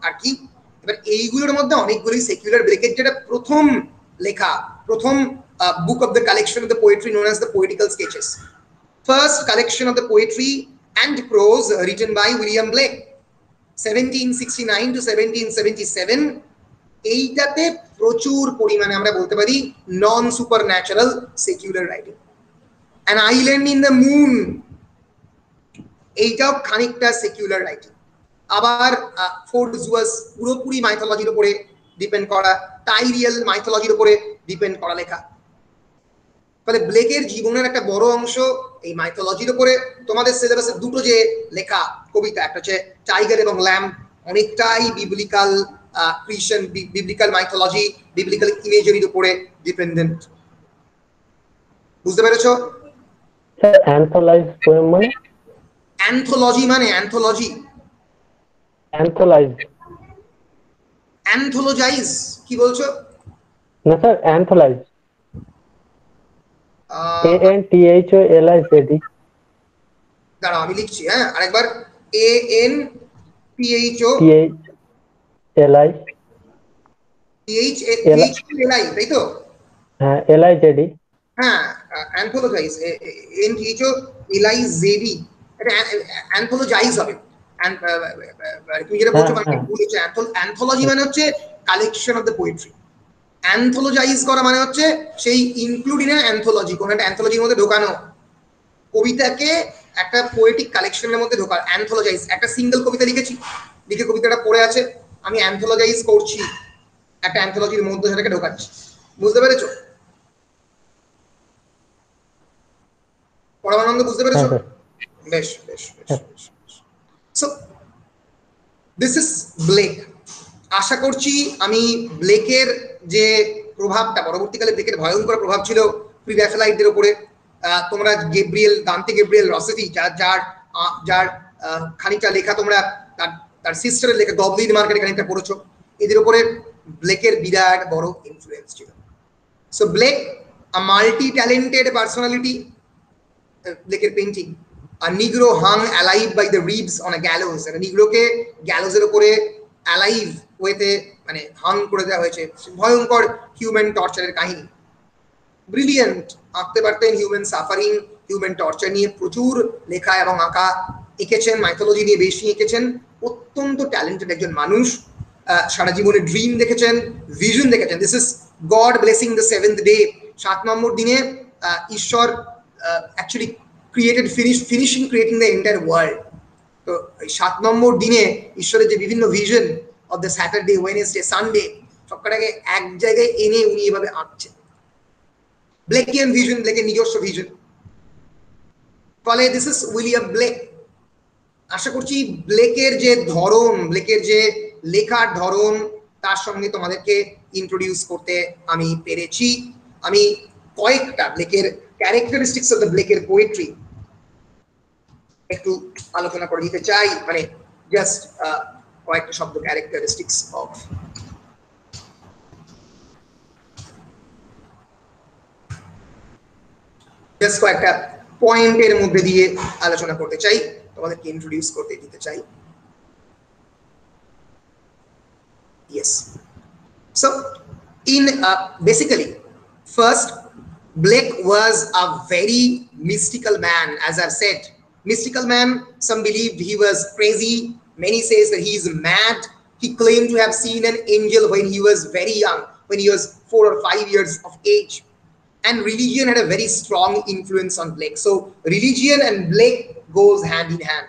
আর কি, এবার এইগুলোর মধ্যে অনেকগুলোই সেকুলার। ব্লেকের যেটা প্রথম লেখা, প্রথম book of the collection of the poetry known as the Poetical Sketches, first collection of the poetry and prose written by William Blake 1769 to 1777। এইটাতে প্রচুর পরিমাণে আমরা বলতে পারি non supernatural secular writing. An island in the moon, এইটাও খানিকটা secular writing. আবার ফোর্ডসওয়ার্থ পুরোপুরি মাইথোলজির উপরে ডিপেন্ড করা, টাইরিয়াল মাইথোলজির উপরে ডিপেন্ড করা লেখা। ফলে ব্লেকের জীবনের একটা বড় অংশ এই মাইথোলজির উপরে। তোমাদের সিলেবাসে দুটো যে লেখা কবিতা, একটা হচ্ছে টাইগার এবং ল্যাম্ব, অনেকটাই biblical creation, biblical mythology, biblical ইমেজারির উপরে ডিপেন্ডেন্ট। বুঝতে পেরেছো? অ্যান্থোলাইজ পোয়েম মানে? অ্যান্থোলজি মানে অ্যান্থোলজি, অ্যান্থোলাইজ, অ্যান্থোলজাইজ কি বলছো? না স্যার, অ্যান্থোলাইজ, ANTHOLIZED। দাঁড়াও আমি লিখছি, হ্যাঁ আরেকবার। ANTHOLI, তাই তো? হ্যাঁ, LIZED। হ্যাঁ, অ্যান্থোলজাইজ, ANTHOLIZED, এটা অ্যান্থোলজাইজ হবে। তুমি যেটা বলছো মানে ভুল হচ্ছে। অ্যান্থোলজি মানে হচ্ছে কালেকশন অফ দ্য পোয়েট্রি। অ্যান্থোলজাইজ করা মানে হচ্ছে সেই ইনক্লুড ইন অ্যান্থোলজি, কোন একটা অ্যান্থোলজির মধ্যে ঢোকানো, কবিতাকে একটা পোয়েটিক কালেকশনের মধ্যে ঢোকা। অ্যান্থোলজাইজ, একটা সিঙ্গেল কবিতা লিখেছি, লিখে কবিতাটা পড়ে আছে, আমি অ্যান্থোলজাইজ করছি, একটা অ্যান্থোলজির মধ্যে সেটাকে ঢোকাচ্ছি। বুঝতে পেরেছো পরমানন্দ? বুঝতে পেরেছো? বেশ বেশ বেশ। So this is Blake. আশা করছি আমি ব্লেকের যে প্রভাবটা পরবর্তীকালে ব্লেকের ভয়ঙ্কর প্রভাব ছিল প্রি রাফায়েলাইটদের উপরে। তোমরা দান্তে গ্যাব্রিয়েল রসেটি যার যার খানিকটা লেখা তোমরা তার সিস্টারের লেখা গবলিন মার্কেটে খানিকটা পড়েছো, এদের উপরে ব্লেকের বিরাট বড় ইনফ্লুয়েন্স ছিল। So Blake a multi-talented personality, ব্লেকের painting a negro hung alive by the ribs on a gallows, একটা নিগ্রোকে গ্যালোজের উপরে অ্যালাইভ ওয়েতে মানে হাং করে দেওয়া হয়েছে, ভয়ঙ্কর হিউম্যান টর্চারের কাহিনী। ব্রিলিয়েন্ট, আঁকতে পারতেন হিউম্যান সাফারিং, হিউম্যান টর্চার নিয়ে প্রচুর লেখা এবং আঁকা এঁকেছেন, মাইথোলজি নিয়ে বেশি এঁকেছেন, অত্যন্ত ট্যালেন্টেড একজন মানুষ। সারা জীবনে ড্রিম দেখেছেন, ভিশন দেখেছেন। This is God blessing the 7th day, 7 number দিনে ঈশ্বর actually creating the entire world. তো 7 নম্বর দিনে ঈশ্বরের যে বিভিন্ন vision of the Saturday, Wednesday, Sunday সবকটাকে এক জায়গায় এনে উনি এভাবে আঁকছেন। ব্লেকিয়ান ভিশন, ব্লেকের নিজস্ব ভিশন। ফলে দিস ইজ উইলিয়াম ব্লেক। আশা করছি ব্লেকের যে ধরন, ব্লেকের যে লেখার ধরন, তার সঙ্গে তোমাদেরকে ইন্ট্রোডিউস করতে আমি পেরেছি। আমি কয়েকটা ব্লেকের ক্যারেক্টারিস্টিক্স অফ দ্য ব্লেকের পোয়েট্রি একটু আলোচনা করে দিতে চাই, মানে জাস্ট কয়েকটা শব্দ, ক্যারেক্টারিস্টিক্স অফ জাস্ট কয়েকটা পয়েন্টের মধ্যে দিয়ে আলোচনা করতে চাই, তোমাদেরকে ইন্ট্রোডিউস করতে দিতে চাই। Yes. So, basically, first, Blake was a very mystical man, as I've said. Mystical man, some believed he was crazy. Many says that he is mad. He claimed to have seen an angel when he was very young, when he was 4 or 5 years of age. And religion had a very strong influence on Blake. So, religion and Blake goes hand in hand.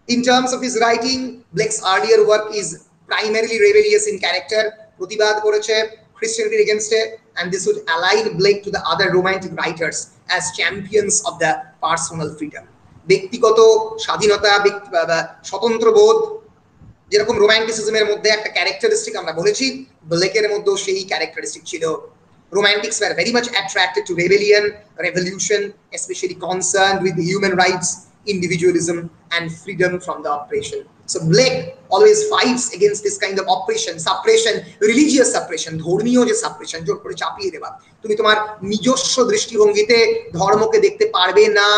In terms of his writing, Blake's earlier work is primarily rebellious in character, প্রতিবাদ করেছে Christianity against it, and this would align Blake to the other romantic writers as champions of the personal freedom. ব্যক্তিগত স্বাধীনতা, স্বতন্ত্র বোধ, যেরকম রোমান্টিসিজমের মধ্যে একটা characteristic আমরা বলেছি, ব্লেকের মধ্যেও সেই ক্যারেক্টারিস্টিক ছিল। Romantics were very much attracted to rebellion, revolution, especially concerned with human rights, individualism, and freedom from the oppression. So Blake always fights against this kind of oppression, suppression, religious suppression, ধর্মীয় যে suppression, জোর করে চাপিয়ে দেওয়া। তুমি তোমার নিজস্ব দৃষ্টিভঙ্গিতে ধর্মকে দেখতে পারবে না।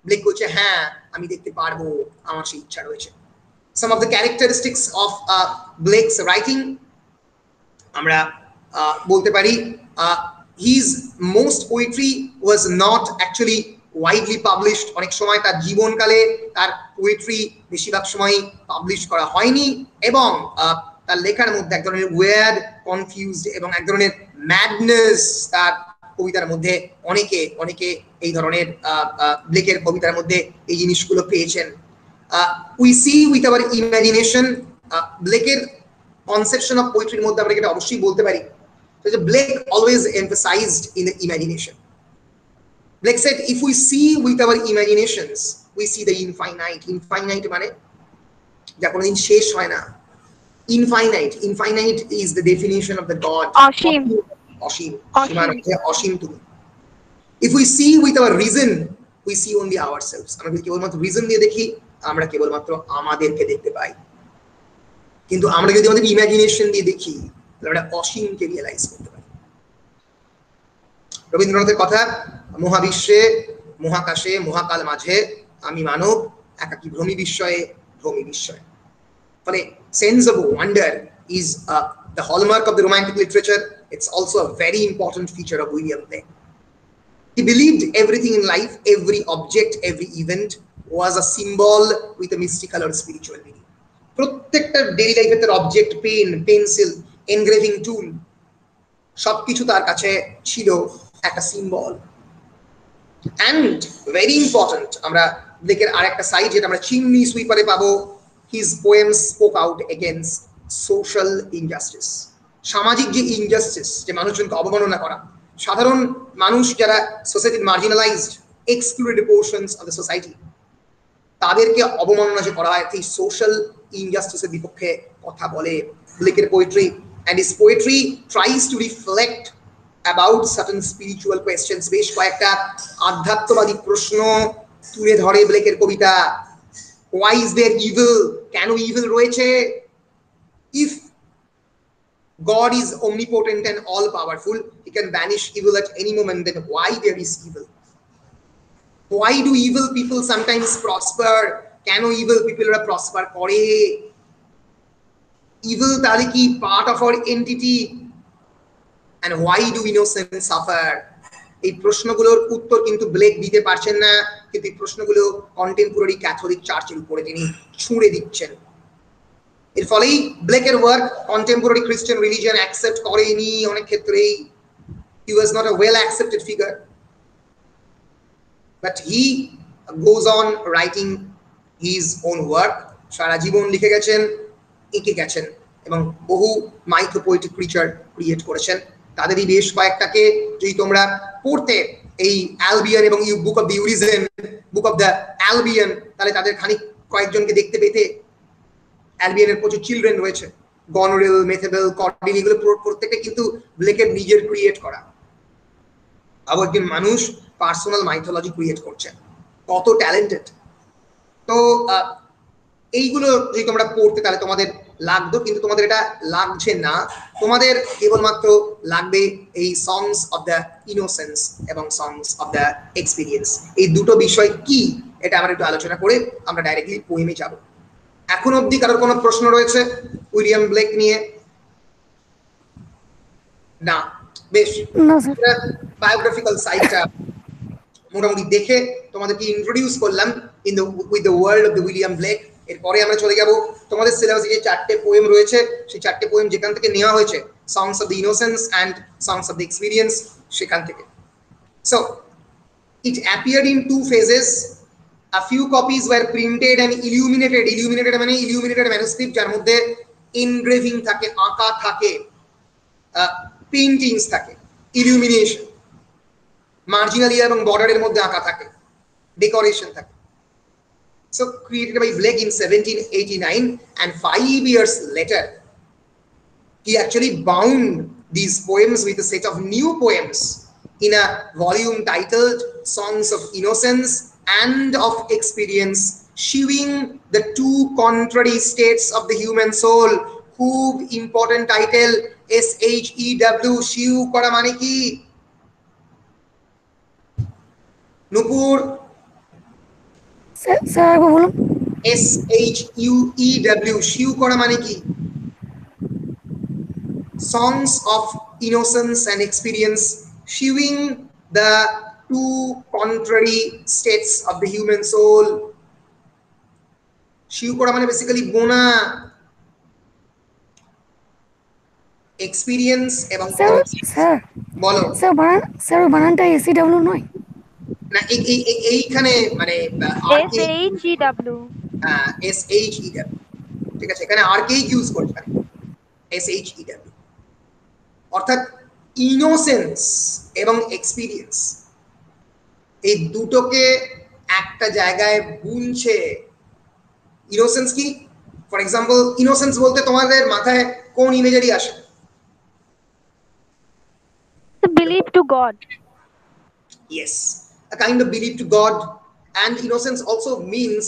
ব্লেক বলছে হ্যাঁ আমি দেখতে পারবো, আমার সেই ইচ্ছা রয়েছে। Some of the characteristics of Blake's writing, আমরা বলতে পারি his most poetry was not actually widely published. অনেক সময় তার জীবনকালে তার পোয়েট্রি বেশিরভাগ সময় পাবলিশ করা হয়নি, এবং তার লেখার মধ্যে এক ধরনের ওয়ার্ড, কনফিউজড এবং এক ধরনের ম্যাডনেস তার কবিতার মধ্যে অনেকে এই ধরনের ব্লেকের কবিতার মধ্যে এই জিনিসগুলো পেয়েছেন। We see with our imagination, ব্লেকের কনসেপশন অফ পোয়েট্রির মধ্যে আমরা এটা অবশ্যই বলতে পারি। Blake always emphasized in the imagination. Blake said, if we see with our imaginations, we see the infinite. Infinite মানে যা কোনোদিন শেষ হয় না। Infinite is the definition of the God. অসীম। অসীম তুমি। If we see with our reason, we see only ourselves. আমরা যদি কেবলমাত্র রিজন দিয়ে দেখি, আমরা কেবলমাত্র আমাদেরকে দেখতে পাই। কিন্তু আমরা যদি আমাদের ইমাজিনেশন দিয়ে দেখি, তাহলে আমরা অসীমকে রিয়েলাইজ করতে পারি। রবীন্দ্রনাথের কথা, মহাবিশ্বে, মহাকাশে, মহাকাল মাঝে আমি মানব, একাকী ভ্রমি বিস্ময়ে, ভ্রমি বিস্ময়। ফলে sense of wonder is the hallmark of the romantic literature. It's also a very important feature of William Blake. He believed everything in life, every object, every event was a symbol with a mystical or spiritual meaning. প্রত্যেকটা daily লাইফের তার object, pen, pencil, engraving টুল, সবকিছু তার কাছে ছিল একটা symbol. And very important, আমরা ব্লেকের আরেকটা সাইড যেটা আমরা চিমনি সুইপারে পাবো, his poems spoke out against social injustice. সামাজিক যে ইনজাস্টিস, যে মানুষজনকে অবমাননা করা, সাধারণ মানুষ যারা সোসাইটির marginalised, excluded portions of the society, তাদেরকে অবমাননা যে করা হয়, সেই সোশ্যাল ইনজাস্টিসের বিপক্ষে কথা বলে ব্লেকের poetry. and his poetry tries to reflect about certain spiritual questions. বেশ কয়েকটা আধ্যাত্মবাদী প্রশ্ন তুলে ধরে ব্লেকের কবিতা। Why is there evil? কেন evil রয়েছে? If God is omnipotent and all powerful, he can banish evil at any moment, then why there is evil? Why do evil people sometimes prosper? কেন evil people prosper করে? Evil তাহলে কি part of our entity? And why do innocents suffer? এই প্রশ্নগুলোর উত্তর কিন্তু Blake দিতে পারছেন না, কিন্তু এই প্রশ্নগুলো কন্টেম্পোরারি ক্যাথলিক চার্চের উপরে তিনি ছুঁড়ে দিচ্ছেন। এর ফলেই ব্লেকের work contemporary Christian religion accept করেনি অনেক ক্ষেত্রেই। He was not a well accepted figure, but he goes on writing his own work. সারা জীবন লিখে গেছেন, এঁকে গেছেন এবং বহু মাইথো পোয়েটিক ক্রিচার ক্রিয়েট করেছেন। তাদেরই বেশ কয়েকটাকে যদি তোমরা পড়তে এই অ্যালবিয়ান এবং book of the Urizen, book of the Albion, তাহলে তাদের খানিক কয়েকজনকে দেখতে পেতে। অ্যালবিয়ানের প্রচুর চিলড্রেন রয়েছে, গনোরেল, মেথেবেল, কর্ডিন, এগুলো প্রত্যেকটা কিন্তু ব্লেকের নিজের ক্রিয়েট করা। আবার একজন মানুষ পার্সোনাল মাইথোলজি ক্রিয়েট করছেন, কত ট্যালেন্টেড। তো এইগুলো যদি তোমরা পড়তে তাহলে তোমাদের লাগতো, কিন্তু তোমাদের এটা লাগছে না। তোমাদের কেবলমাত্র লাগবে এই সংস অফ দ্য ইনোসেন্স এবং সংস অফ দ্য এক্সপিরিয়েন্স। এই দুটো বিষয় কি এটা আমরা একটু আলোচনা করে আমরা ডাইরেক্টলি পোয়েমে যাব। এখন অবধি কারোর কোনো প্রশ্ন রয়েছে উইলিয়াম ব্লেক নিয়ে? না, বেশ। বায়োগ্রাফিক্যাল সাইডটা মোটামুটি দেখে তোমাদেরকে ইন্ট্রোডিউস করলাম with the world of the William Blake. এরপরে আমরা চলে যাব তোমাদের সিলেবাসে যে 4টে পোয়েম রয়েছে, সেই 4টে পোয়েম যেখান থেকে নেওয়া হয়েছে, songs of the innocence and songs of the experience, সেখান থেকে। So it appeared in 2 phases. A few copies were printed and illuminated. Illuminated মানে illuminated manuscript, যার মধ্যে এনগ্রেভিং থাকে, আঁকা থাকে, পেইন্টিংস থাকে, ইলুমিনেশন, মার্জিনাল এরিয়া এবং বর্ডারের মধ্যে আঁকা থাকে, ডেকোরেশন থাকে। So created by Blake in 1789, and 5 years later he actually bound these poems with a set of new poems in a volume titled Songs of Innocence and of Experience, shewing the 2 contrary states of the human soul. খুব important title, SHEW, shew করা মানে কি? নুপুর, sir বলুন। SHEW, shew করা মানে কি? Songs of Innocence and Experience, shewing the 2 contrary states of the human soul. shew করা মানে বেসিক্যালি বোনা। এক্সপেরিয়েন্স এবং স্যার বলো। স্যার বানানটা SEW নয় না, এইখানে মানে SHEW, SHEW, ঠিক আছে, এখানে আর কে ইউজ করতে পারে SHEW, অর্থাৎ ইনোসেন্স এবং এক্সপিরিয়েন্স এই দুটোকে একটা জায়গায় বুনছে। ইনোসেন্স কি? ফর এক্সাম্পল, ইনোসেন্স বলতে তোমাদের মাথায় কোন ইমেজারি আসে? the belief to God. Yes, a kind of belief to God. And innocence also means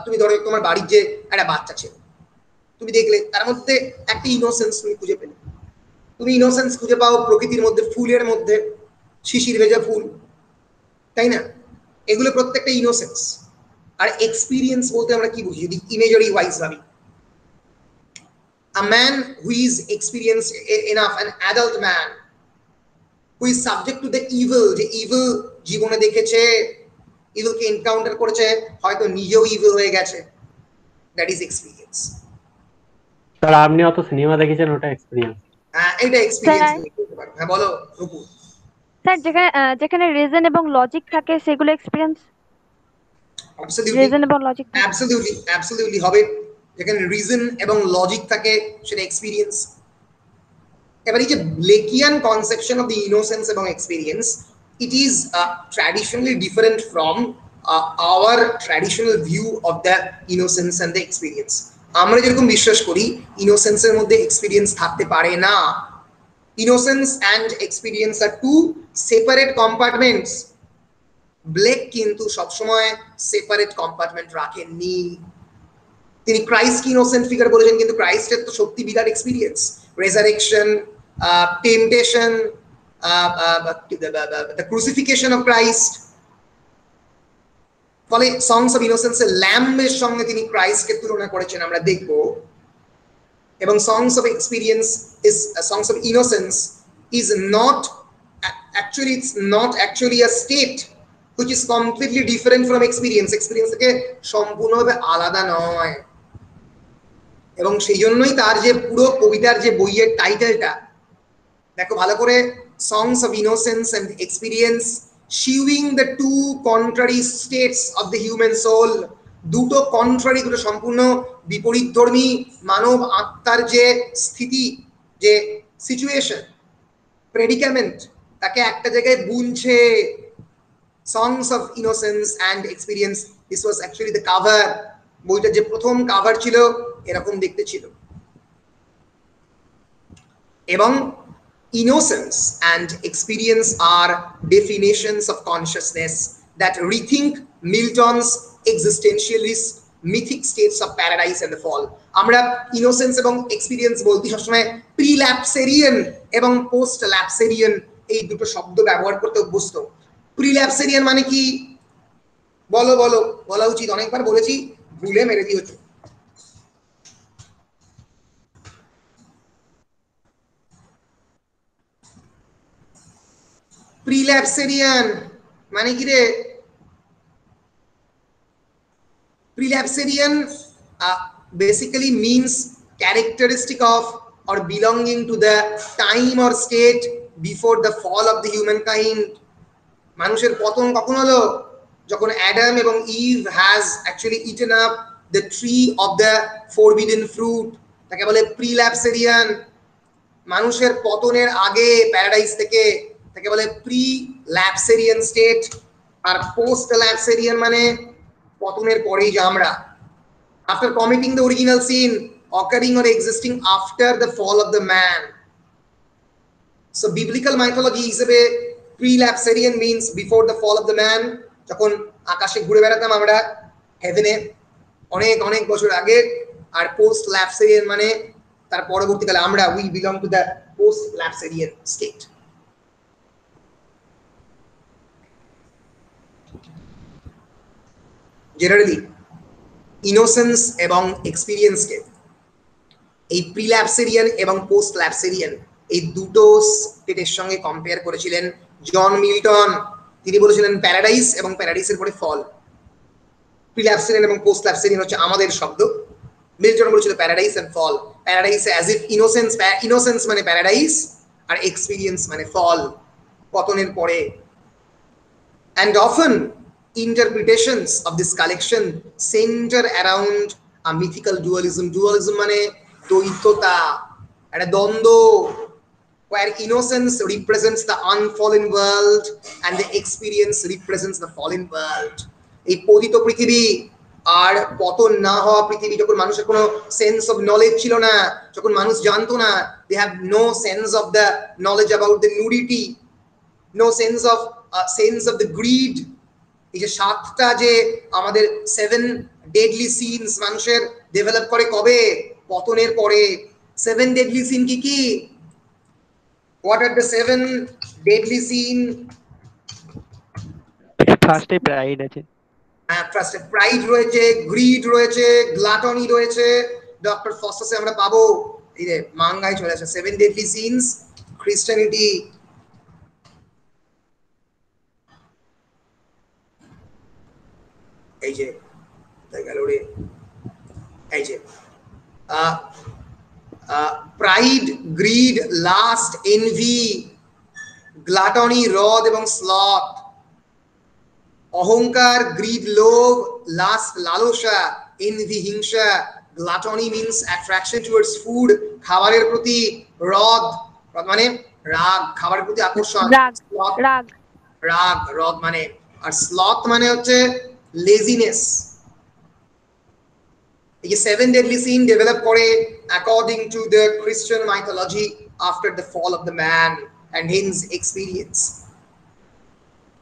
তুমি ধরো তোমার বাড়ির যে একটা বাচ্চা ছিল, তুমি দেখলে তার মধ্যে একটা ইনোসেন্স তুমি খুঁজে পেলে। তুমি ইনোসেন্স খুঁজে পাও প্রকৃতির মধ্যে, ফুলের মধ্যে, শিশির ভেজা ফুল, তাই না? এগুলো প্রত্যেকটা ইনোসেন্স। আর এক্সপিরিয়েন্স বলতে আমরা কি বুঝি যদি ইমেজারি ওয়াইজ ভাবি? A man who is experienced enough, an adult man who is subject to the evil, যে evil জীবনে দেখেছে, evil কে এনকাউন্টার করেছে, হয়তো নিজেও evil হয়ে গেছে, that is experience. স্যার আপনি অত সিনেমা দেখেছেন, ওটা এক্সপেরিয়েন্স। হ্যাঁ, এটা এক্সপেরিয়েন্স বলতে পারো। হ্যাঁ বলো রূপু। স্যার যেখানে রিজন এবং লজিক থাকে সেগুলো এক্সপেরিয়েন্স। Absolutely, রিজন এবং লজিক, absolutely হবে। যেখানে রিজন এবং লজিক থাকে সেটা এক্সপেরিয়েন্স। এবার এই যে ব্লেকিয়ান কনসেপশন অফ দ্য ইনোসেন্স এবং experience, it is traditionally different from our traditional view of the innocence and the experience. আমরা যেরকম বিশ্বাস করি ইনোসেন্সের মধ্যে এক্সপিরিয়েন্স থাকতে পারে না, innocence and experience are two separate compartments, Blake কিন্তু সবসময় সেপারেট কম্পার্টমেন্ট রাখেননি। তিনি ক্রাইস্টকে ইনোসেন্ট ফিগার বলেছেন, কিন্তু ক্রাইস্টের তো সত্যি বিরাট experience, resurrection, temptation, the crucifixion of Christ. ফলে সংস অফ ইনোসেন্সের ল্যাম্বের সঙ্গে তিনি ক্রাইস্টকে তুলনা করেছেন আমরা দেখব। এবং songs of experience is songs of innocence is not actually, it's not actually a state which is completely different from experience থেকে সম্পূর্ণভাবে আলাদা নয়। এবং সেই জন্যই তার যে পুরো কবিতার যে বইয়ের টাইটেলটা দেখো ভালো করে, songs of innocence and experience shewing the two contrary states of the human soul, দুটো কন্ট্রারি, দুটো সম্পূর্ণ বিপরীতধর্মী মানব আত্মার যে স্থিতি, যে সিচুয়েশন, প্রেডিকামেন্ট, তাকে একটা জায়গায় বুনছে। songs of innocence and experience, this was actually the cover, বইটার যে প্রথম কাভার ছিল এরকম দেখতে ছিল। এবং innocence and experience are definitions of consciousness that rethink Milton's existentialist mythic states of paradise and the fall. আমরা ইনোসেন্স এবং এক্সপিরিয়েন্স বলতে সবসময় প্রিল্যাপসেরিয়ান এবং পোস্ট ল্যাপসেরিয়ান এই দুটো শব্দ ব্যবহার করতে অভ্যস্ত। প্রিল্যাপসেরিয়ান মানে কি বলো বলো, বলা উচিত, অনেকবার বলেছি, ভুলে মেরে দিয়েছো। প্রিল্যাপসেরিয়ান মানে কি রে? Prelapsarian basically means characteristic of or belonging to the time or state before the fall of the humankind. মানুষের পতন কখন হলো? যখন অ্যাডাম এবং eve has actually eaten up the tree of the forbidden fruit, তাকে বলে প্রিল্যাপসেরিয়ান। মানুষের পতনের আগে প্যারাডাইস থেকে, তাকে বলে প্রিল্যাপসেরিয়ান স্টেট। আর পোস্ট ল্যাপসেরিয়ান মানে পতনের পরেই যে আমরা, after committing the original sin occurring or existing after the fall of the man. So biblical mythology হিসেবে প্রিল্যাপসেরিয়ান means before the fall of the man, যখন আকাশে ঘুরে বেড়াতাম আমরা হেভেনে অনেক অনেক বছর আগে। আর পোস্ট ল্যাপসেরিয়ান মানে তার পরবর্তীকালে আমরা, we belong to the post ল্যাপসেরিয়ান state. Generally innocence এবং এক্সপিরিয়েন্সকে এই প্রিল্যাপসেরিয়ান এবং পোস্ট ল্যাপসেরিয়ান এই দুটো স্টেটের সঙ্গে কম্পেয়ার করেছিলেন জন মিল্টন। তিনি বলেছিলেন প্যারাডাইস এবং প্যারাডাইসের পরে ফল। প্রিল্যাপসেরিয়ান এবং পোস্ট ল্যাপসেরিয়ান হচ্ছে আমাদের শব্দ। মিল্টন বলেছিল paradise and fall. Paradise as if innocence মানে প্যারাডাইস, আর এক্সপিরিয়েন্স মানে ফল, পতনের পরে। And often interpretations of this collection center around a mythical dualism. Dualism মানে দ্বৈততা, একটা দ্বন্দ্ব, where innocence represents the unfallen world and the experience represents the fallen world. এই পতিত পৃথিবী আর পতন না হওয়া পৃথিবী, যখন মানুষের কোনো সেন্স অফ নলেজ ছিল না, যখন মানুষ জানতো না, they have no sense of the knowledge about the nudity, no sense of the greed. এই যে সাতটা যে আমাদের 7 deadly sins মানুষের ডেভেলপ করে কবে? পতনের পরে। 7 deadly sin কি কি? What are the 7 deadly sin? ফার্স্টে প্রাইড আছে, হ্যাঁ, ফার্স্টে প্রাইড রয়েছে, গ্রিড রয়েছে, গ্লাটনি রয়েছে। ডক্টর ফস্টাসে আমরা পাবো, এই যে মাঙ্গায় চলে আসে 7 deadly sins, ক্রিশ্চিয়ানিটি। এই যে গেল রে, এই যে প্রাইড, গ্রিড, লাস্ট, এনভি, গ্লাটনি, রদ এবং স্লথ। অহংকার, গ্রিড লোভ, লাস্ট লালসা, এনভি হিংসা, গ্লাটনি মিন্স অ্যাট্রাকশন টুয়ার্ডস ফুড, খাবারের প্রতি, রদ মানে রাগ, খাবারের প্রতি আকর্ষণ, রাগ রদ মানে, আর স্লথ মানে হচ্ছে লেজিনেস। এই যে সেভেন ডেডলি সিন ডেভেলপ করে according to the Christian mythology after the fall of the man and hence experience.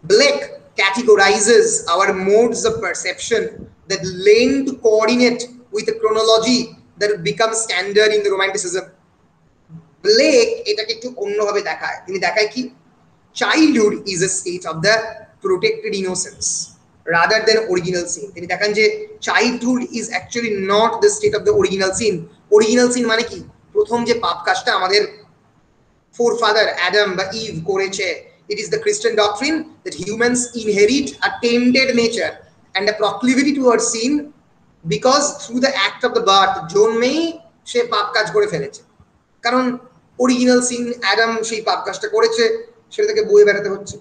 Blake categorizes our modes of perception that lend to coordinate with a chronology that becomes standard in the romanticism. Blake এটাকে একটু অন্যভাবে দেখায়। তিনি দেখায় কি childhood is a state of the protected innocence rather than original sin. তিনি দেখান যে childhood is actually not the state of the original sin. Original sin মানে কি? প্রথম যে পাপ কাজটা আমাদের forefather Adam বা Eve করেছে। It is the Christian doctrine that humans inherit a tainted nature and a proclivity towards sin because through the act of the birth জন্মেই সে পাপ কাজ করে ফেলেছে। কারণ অরিজিনাল সিন অ্যাডাম সেই পাপ কাজটা করেছে, সেটা থেকে বয়ে বেড়াতে হচ্ছে।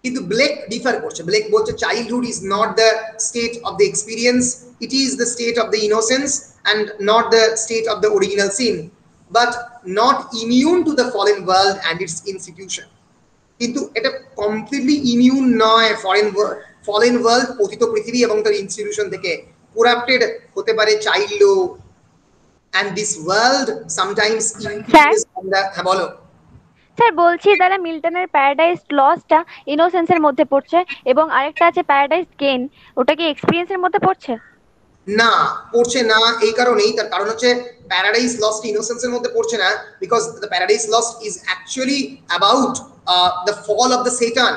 কিন্তু ব্লেক ডিফার করছে। ব্লেক বলছে childhood is not the state of the experience, it is the state of the innocence and not the state of the original sin, but not immune to the fallen world and its institution. কিন্তু এটা completely immune নয় fallen world, পতিত পৃথিবী এবং তার institution থেকে। Corrupted হতে পারে চাইল্ডও, and this world sometimes impinges on the বলো স্যার বলছি তাহলে মিল্টনের প্যারাডাইস লসটা ইনোসেন্সের মধ্যে পড়ছে এবং আরেকটা আছে প্যারাডাইস গেইন, ওটা কি এক্সপেরিয়েন্সের মধ্যে পড়ছে? না, পড়ছে না। এই কারণেই, তার কারণ হচ্ছে প্যারাডাইস লস্ট ইনোসেন্সের মধ্যে পড়ছে না, because the paradise lost is actually about the fall of the Satan.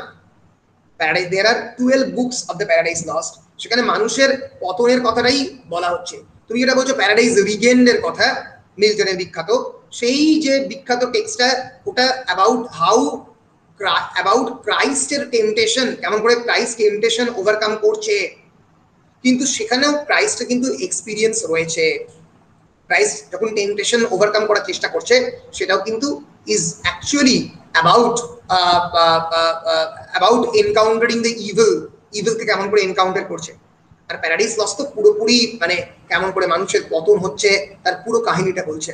Paradise, there are 12 books of the paradise lost, সেখানে মানুষের পতনের কথাটাই বলা হচ্ছে। তুমি যেটা বলছো প্যারাডাইস রিগেন্ডের কথা, মিল্টনের বিখ্যাত, সেই যে বিখ্যাত টেক্সটটা, ওটা অ্যাবাউট ক্রাইস্টের টেম্পটেশন, কেমন করে ক্রাইস্ট টেম্পটেশন ওভারকাম করছে। কিন্তু সেখানেও ক্রাইস্টের কিন্তু এক্সপিরিয়েন্স রয়েছে। ক্রাইস্ট যখন টেম্পটেশন ওভারকাম করার চেষ্টা করছে, সেটাও কিন্তু is actually about encountering the ইভিলকে কেমন করে এনকাউন্টার করছে। আর প্যারাডাইস লস্ট তো পুরোপুরি মানে কেমন করে মানুষের পতন হচ্ছে তার পুরো কাহিনীটা বলছে।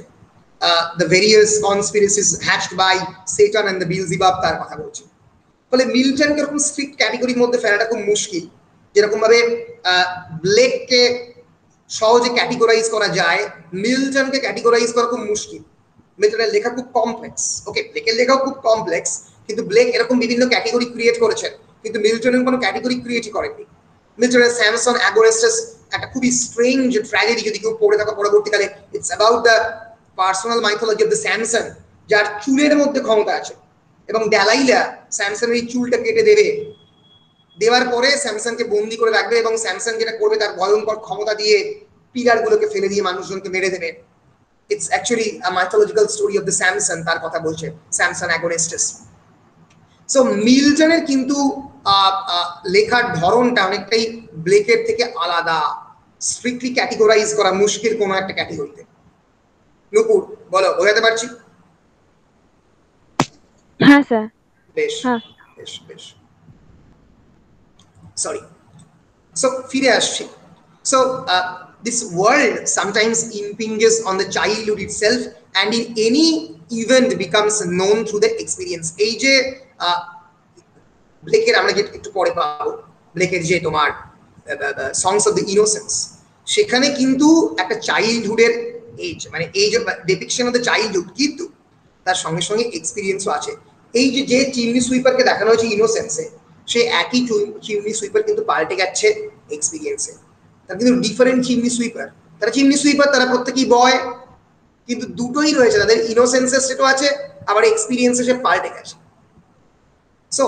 The various conspiracies hatched by Satan and the Beelzebub, তার কথা বলছে। ফলে মিল্টনকে এরকম স্ট্রিক্ট ক্যাটেগরির মধ্যে ফেলাটা খুব মুশকিল। যেরকম ভাবে ব্লেককে সহজে ক্যাটেগরাইজ করা যায়, মিল্টনকে ক্যাটেগরাইজ করা খুব মুশকিল। মিল্টনের লেখা খুব কমপ্লেক্স, ওকে, ব্লেকের লেখাও খুব কমপ্লেক্স, কিন্তু ব্লেক এরকম বিভিন্ন ক্যাটেগরি ক্রিয়েট করেছেন, কিন্তু মিল্টনের কোনো ক্যাটেগরি ক্রিয়েটই করেননি। মিল্টনের স্যামসন অ্যাগোরেস্টাস একটা খুবই স্ট্রেঞ্জ ট্র্যাজেডি, যদি কেউ পড়ে থাকা পরবর্তীকালে। It's about the personal mythology of the Samson, যার চুলের মধ্যে ক্ষমতা আছে, এবং ড্যালাইলা স্যামসনের এই চুলটা কেটে দেওয়ার পরে স্যামসনকে বন্দি করে রাখবে, এবং স্যামসন যেটা করবে তার ভয়ঙ্কর ক্ষমতা দিয়ে পিলারগুলোকে ফেলে দিয়ে মানুষজনকে মেরে দেবে। It's actually a mythological story of the Samson, তার কথা বলছে স্যামসন অ্যাগোরেস্টাস। সো মিল্টনের কিন্তু লেখার ধরনটা অনেকটাই ব্লেকের থেকে আলাদা, স্ট্রিক্টলি ক্যাটেগরাইজ করা মুশকিল কোনো একটা ক্যাটেগরিতে। নুপুর বলো, বোঝাতে পারছি? হ্যাঁ স্যার। বেশ বেশ বেশ, সরি। সো ফিরে আসছি। So this world sometimes impinges on the childhood itself and in any event becomes known through the experience. এই যে ব্লেকের আমরা যে একটু পরে পাবো, ব্লেকের যে তোমার সংস অফ দ্য ইনোসেন্স, সেখানে কিন্তু একটা চাইল্ডহুডের এজ, মানে age of depiction of the childhood, কিন্তু তার সঙ্গে সঙ্গে এক্সপিরিয়েন্সও আছে। এই যে চিমনি সুইপারকে দেখানো হয়েছে ইনোসেন্সে, সে একই চিমনি সুইপার কিন্তু পাল্টে যাচ্ছে এক্সপিরিয়েন্সে। তারা কিন্তু ডিফারেন্ট চিমনি সুইপার, তারা প্রত্যেকেই বয়, কিন্তু দুটোই রয়েছে, তাদের ইনোসেন্সের সেটও আছে, আবার এক্সপিরিয়েন্সে সে পাল্টে গেছে। So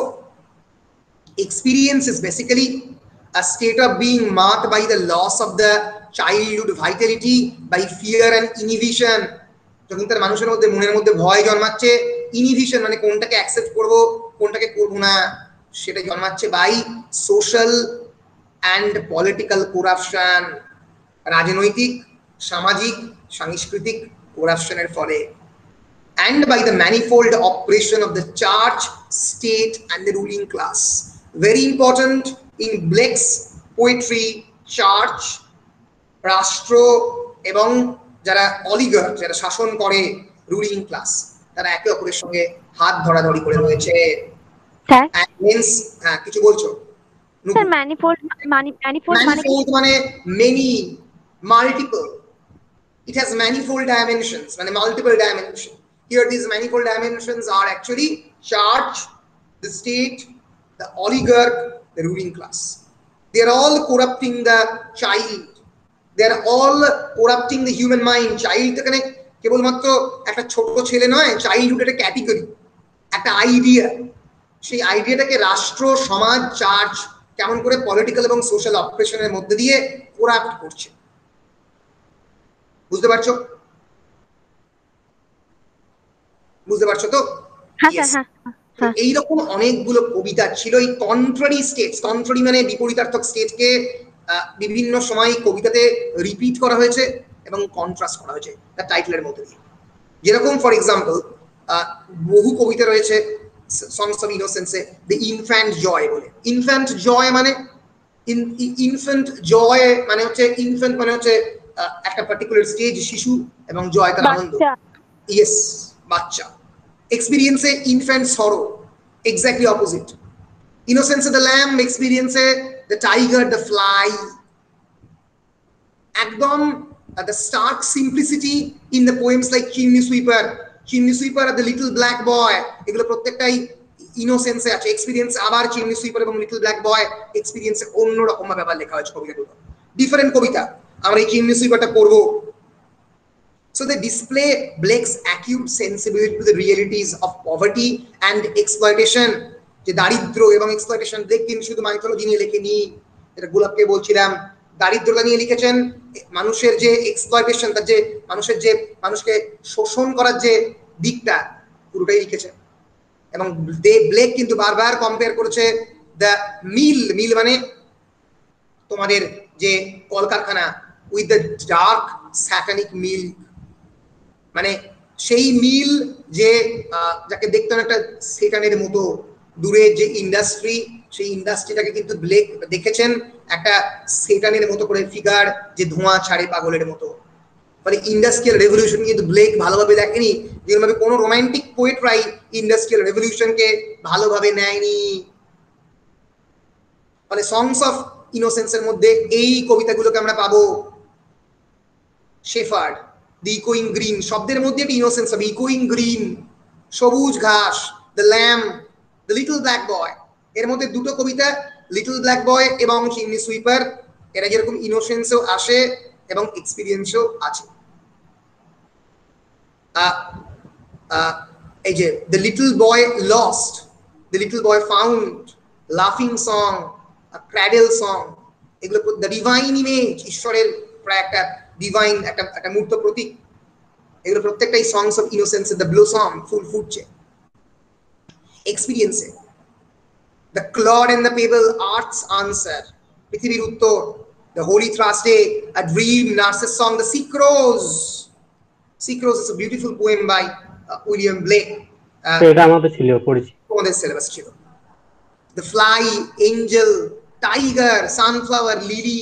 experience is basically a state of being marked by the loss of the childhood vitality, by fear and inhibition. যখন তার মানুষের মধ্যে মনের মধ্যে ভয় জন্মাচ্ছে, ইনহিবিশন মানে কোনটাকে অ্যাকসেপ্ট করব কোনটাকে করব না, সেটা জন্মাচ্ছে by social and political corruption, রাজনৈতিক, সামাজিক, সাংস্কৃতিক করাপশনের ফলে, and by the manifold oppression of the church, state and the ruling class. Very important in Blake's poetry, church, রাষ্ট্র এবং যারা অলিগার্ক, যারা শাসন করে, রুলিং ক্লাস, তারা একে অপরের সঙ্গে হাত ধরাধরি করে রয়েছে। কিছু বলছো? স্যার ম্যানিফোল্ড মানে many, multiple. It has manifold dimensions, multiple dimensions. Here these manifold dimensions are actually charge, the state, the oligarch, the ruling class. They are all corrupting the child. They are all corrupting the human mind. Child এখানে কেবলমাত্র একটা ছোট ছেলে নয়, childhood একটা category, একটা idea. সেই আইডিয়াটাকে রাষ্ট্র, সমাজ, চার্চ কেমন করে পলিটিক্যাল এবং সোশ্যাল অপারেশনের মধ্যে দিয়ে করাপ্ট করছে, বুঝতে পারছো? বুঝতে পারছো তো? এইরকম অনেকগুলো কবিতা ছিল। এই কন্ট্রারি স্টেটস, কন্ট্রারি মানে বিপরীতার্থক স্টেটকে বিভিন্ন সময় কবিতাতে রিপিট করা হয়েছে এবং কন্ট্রাস্ট করা হয়েছে তার টাইটেলের মধ্যে দিয়ে। যেরকম ফর এক্সাম্পল বহু কবিতা রয়েছে সংস অফ ইনোসেন্সে দ্য ইনফ্যান্ট জয় বলে। ইনফ্যান্ট জয় মানে ইনফ্যান্ট জয় মানে হচ্ছে ইনফ্যান্ট মানে হচ্ছে একটা পার্টিকুলার স্টেজ, শিশু, এবং জয় তার আনন্দ। ইয়েস, বাচ্চা। এক্সপিরিয়েন্সে ইনফ্যান্ট সরো, এক্স্যাক্টলি অপোজিট। ইনোসেন্সে দ্য ল্যাম্ব, এক্সপিরিয়েন্সে দ্য টাইগার, দ্য ফ্লাই। একদম the stark simplicity in the poems like Chimney Sweeper আর The Little Black Boy, এগুলো প্রত্যেকটাই ইনোসেন্সে আছে। এক্সপিরিয়েন্স আবার চিমনি সুইপার এবং লিটল ব্ল্যাক বয় এক্সপিরিয়েন্সে অন্যরকম ভাবে আবার লেখা হয়েছে কবিতাগুলো, ডিফারেন্ট কবিতা। আমরা এই চিমনি সুইপারটা পড়বো। So they display Blake's acute sensibility to the realities of poverty and exploitation, যে দারিদ্র এবং এক্সপ্লয়টেশন। ব্লেক কিন্তু শুধু মাইথোলজি নিয়ে লেখেনি, যেটা গোলাপকে বলছিলাম, দারিদ্রতা নিয়ে লিখেছেন, মানুষের যে এক্সপ্লয়টেশন, তার যে মানুষকে শোষণ করার যে দিকটা পুরোটাই লিখেছেন। এবং ব্লেক কিন্তু বারবার কম্পেয়ার করেছে দ্য মিল মানে তোমাদের যে কলকারখানা, উইথ দ্য ডার্ক স্যাটানিক মিল, মানে সেই মিল যে যাকে দেখতে একটা সেটানের মতো দূরের যে ইন্ডাস্ট্রি, সেই ইন্ডাস্ট্রিটাকে কিন্তু ব্লেক দেখেছেন একটা সেটানের মতো করে ফিগার, যে ধোঁয়া ছাড়ে পাগলের মতো। ফলে ইন্ডাস্ট্রিয়াল রেভলিউশন কিন্তু ব্লেক ভালোভাবে দেখেনি, যেভাবে কোনো রোমান্টিক পোয়েটরাই ইন্ডাস্ট্রিয়াল রেভলিউশনকে ভালোভাবে নেয়নি। ফলে সংস অফ ইনোসেন্সের মধ্যে এই কবিতাগুলোকে আমরা পাবো। শেফার্ড, দি ইকোয়িং গ্রিন, শব্দের মধ্যে একটা ইনোসেন্স হবে। ইকোয়িং গ্রিন, সবুজ ঘাস, the lamb, the little black boy, এর মধ্যে দুটো কবিতা, লিটল ব্ল্যাক বয় এবং চিমনি সুইপার, এরা যেরকম ইনোসেন্সও আসে এবং এক্সপিরিয়েন্সও আছে। এই যে the little boy lost, the little boy found, লাফিং সং, ক্র্যাডেল সং, এগুলো দ্য ডিভাইন ইমেজ, ঈশ্বরের প্রায় একটা ডিভাইন একটা মূর্ত প্রতীক, এগুলো প্রত্যেকটাই songs of innocence. The blossom, ফুল ফুটছে। এক্সপিরিয়েন্সে the clod and the pebble, earth's answer, পৃথিবীর উত্তর, the holy Thursday, a dream, nurse's song, the sick rose. Sick rose is a beautiful poem by William Blake. এটা আমাদের ছিল, পড়েছি, তোমাদের সিলেবাস ছিল। The fly, Angel, tiger, sunflower, lily,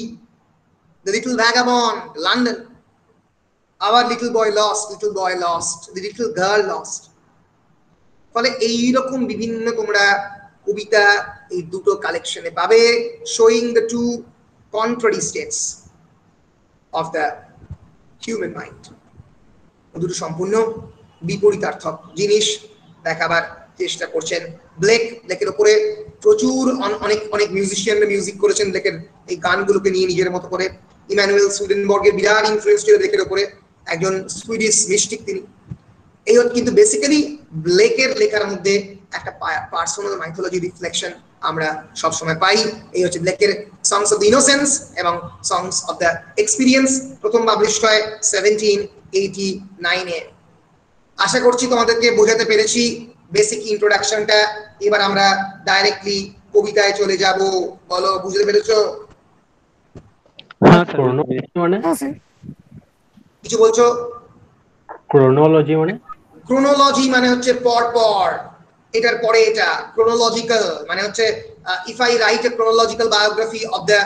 The Little Vagabond, London, Our Little Boy Lost, Little Boy Lost, The Little Girl Lost। ফলে এইরকম বিভিন্ন তোমরা কবিতা এই দুটো কালেকশনে পাবে, showing the two contrary states of the human mind. দুটো সম্পূর্ণ বিপরীতার্থক জিনিস দেখাবার চেষ্টা করছেন ব্লেক। ব্লেকের উপরে প্রচুর অনেক মিউজিশিয়ানরা মিউজিক করেছেন ব্লেকের এই গানগুলোকে নিয়ে নিজের মতো করে। ইমানুয়েল সুইডেনবর্গের বিরাট ইনফ্লুয়েন্স ছিল ব্লেকের উপরে, একজন সুইডিশ মিস্টিক তিনি। এই কিন্তু বেসিক্যালি ব্লেকের লেখার মধ্যে একটা পার্সোনাল মাইথোলজি রিফ্লেকশন আমরা সবসময় পাই। এই হচ্ছে ব্লেকের সংস অফ দ্য ইনোসেন্স এবং সংস অফ দ্য এক্সপিরিয়েন্স, প্রথম পাবলিশড হয় 1789-এ। আশা করছি তোমাদেরকে বোঝাতে পেরেছি বেসিক ইন্ট্রোডাকশনটা। এবার আমরা ডাইরেক্টলি কবিতায় চলে যাব। বলো, বুঝতে পেরেছো? কিছু বলছো? ক্রোনোলজি মানে? ক্রোনোলজি মানে হচ্ছে পর পর, এটার পরে এটা। ক্রোনোলজিক্যাল মানে হচ্ছে if I write a chronological biography of the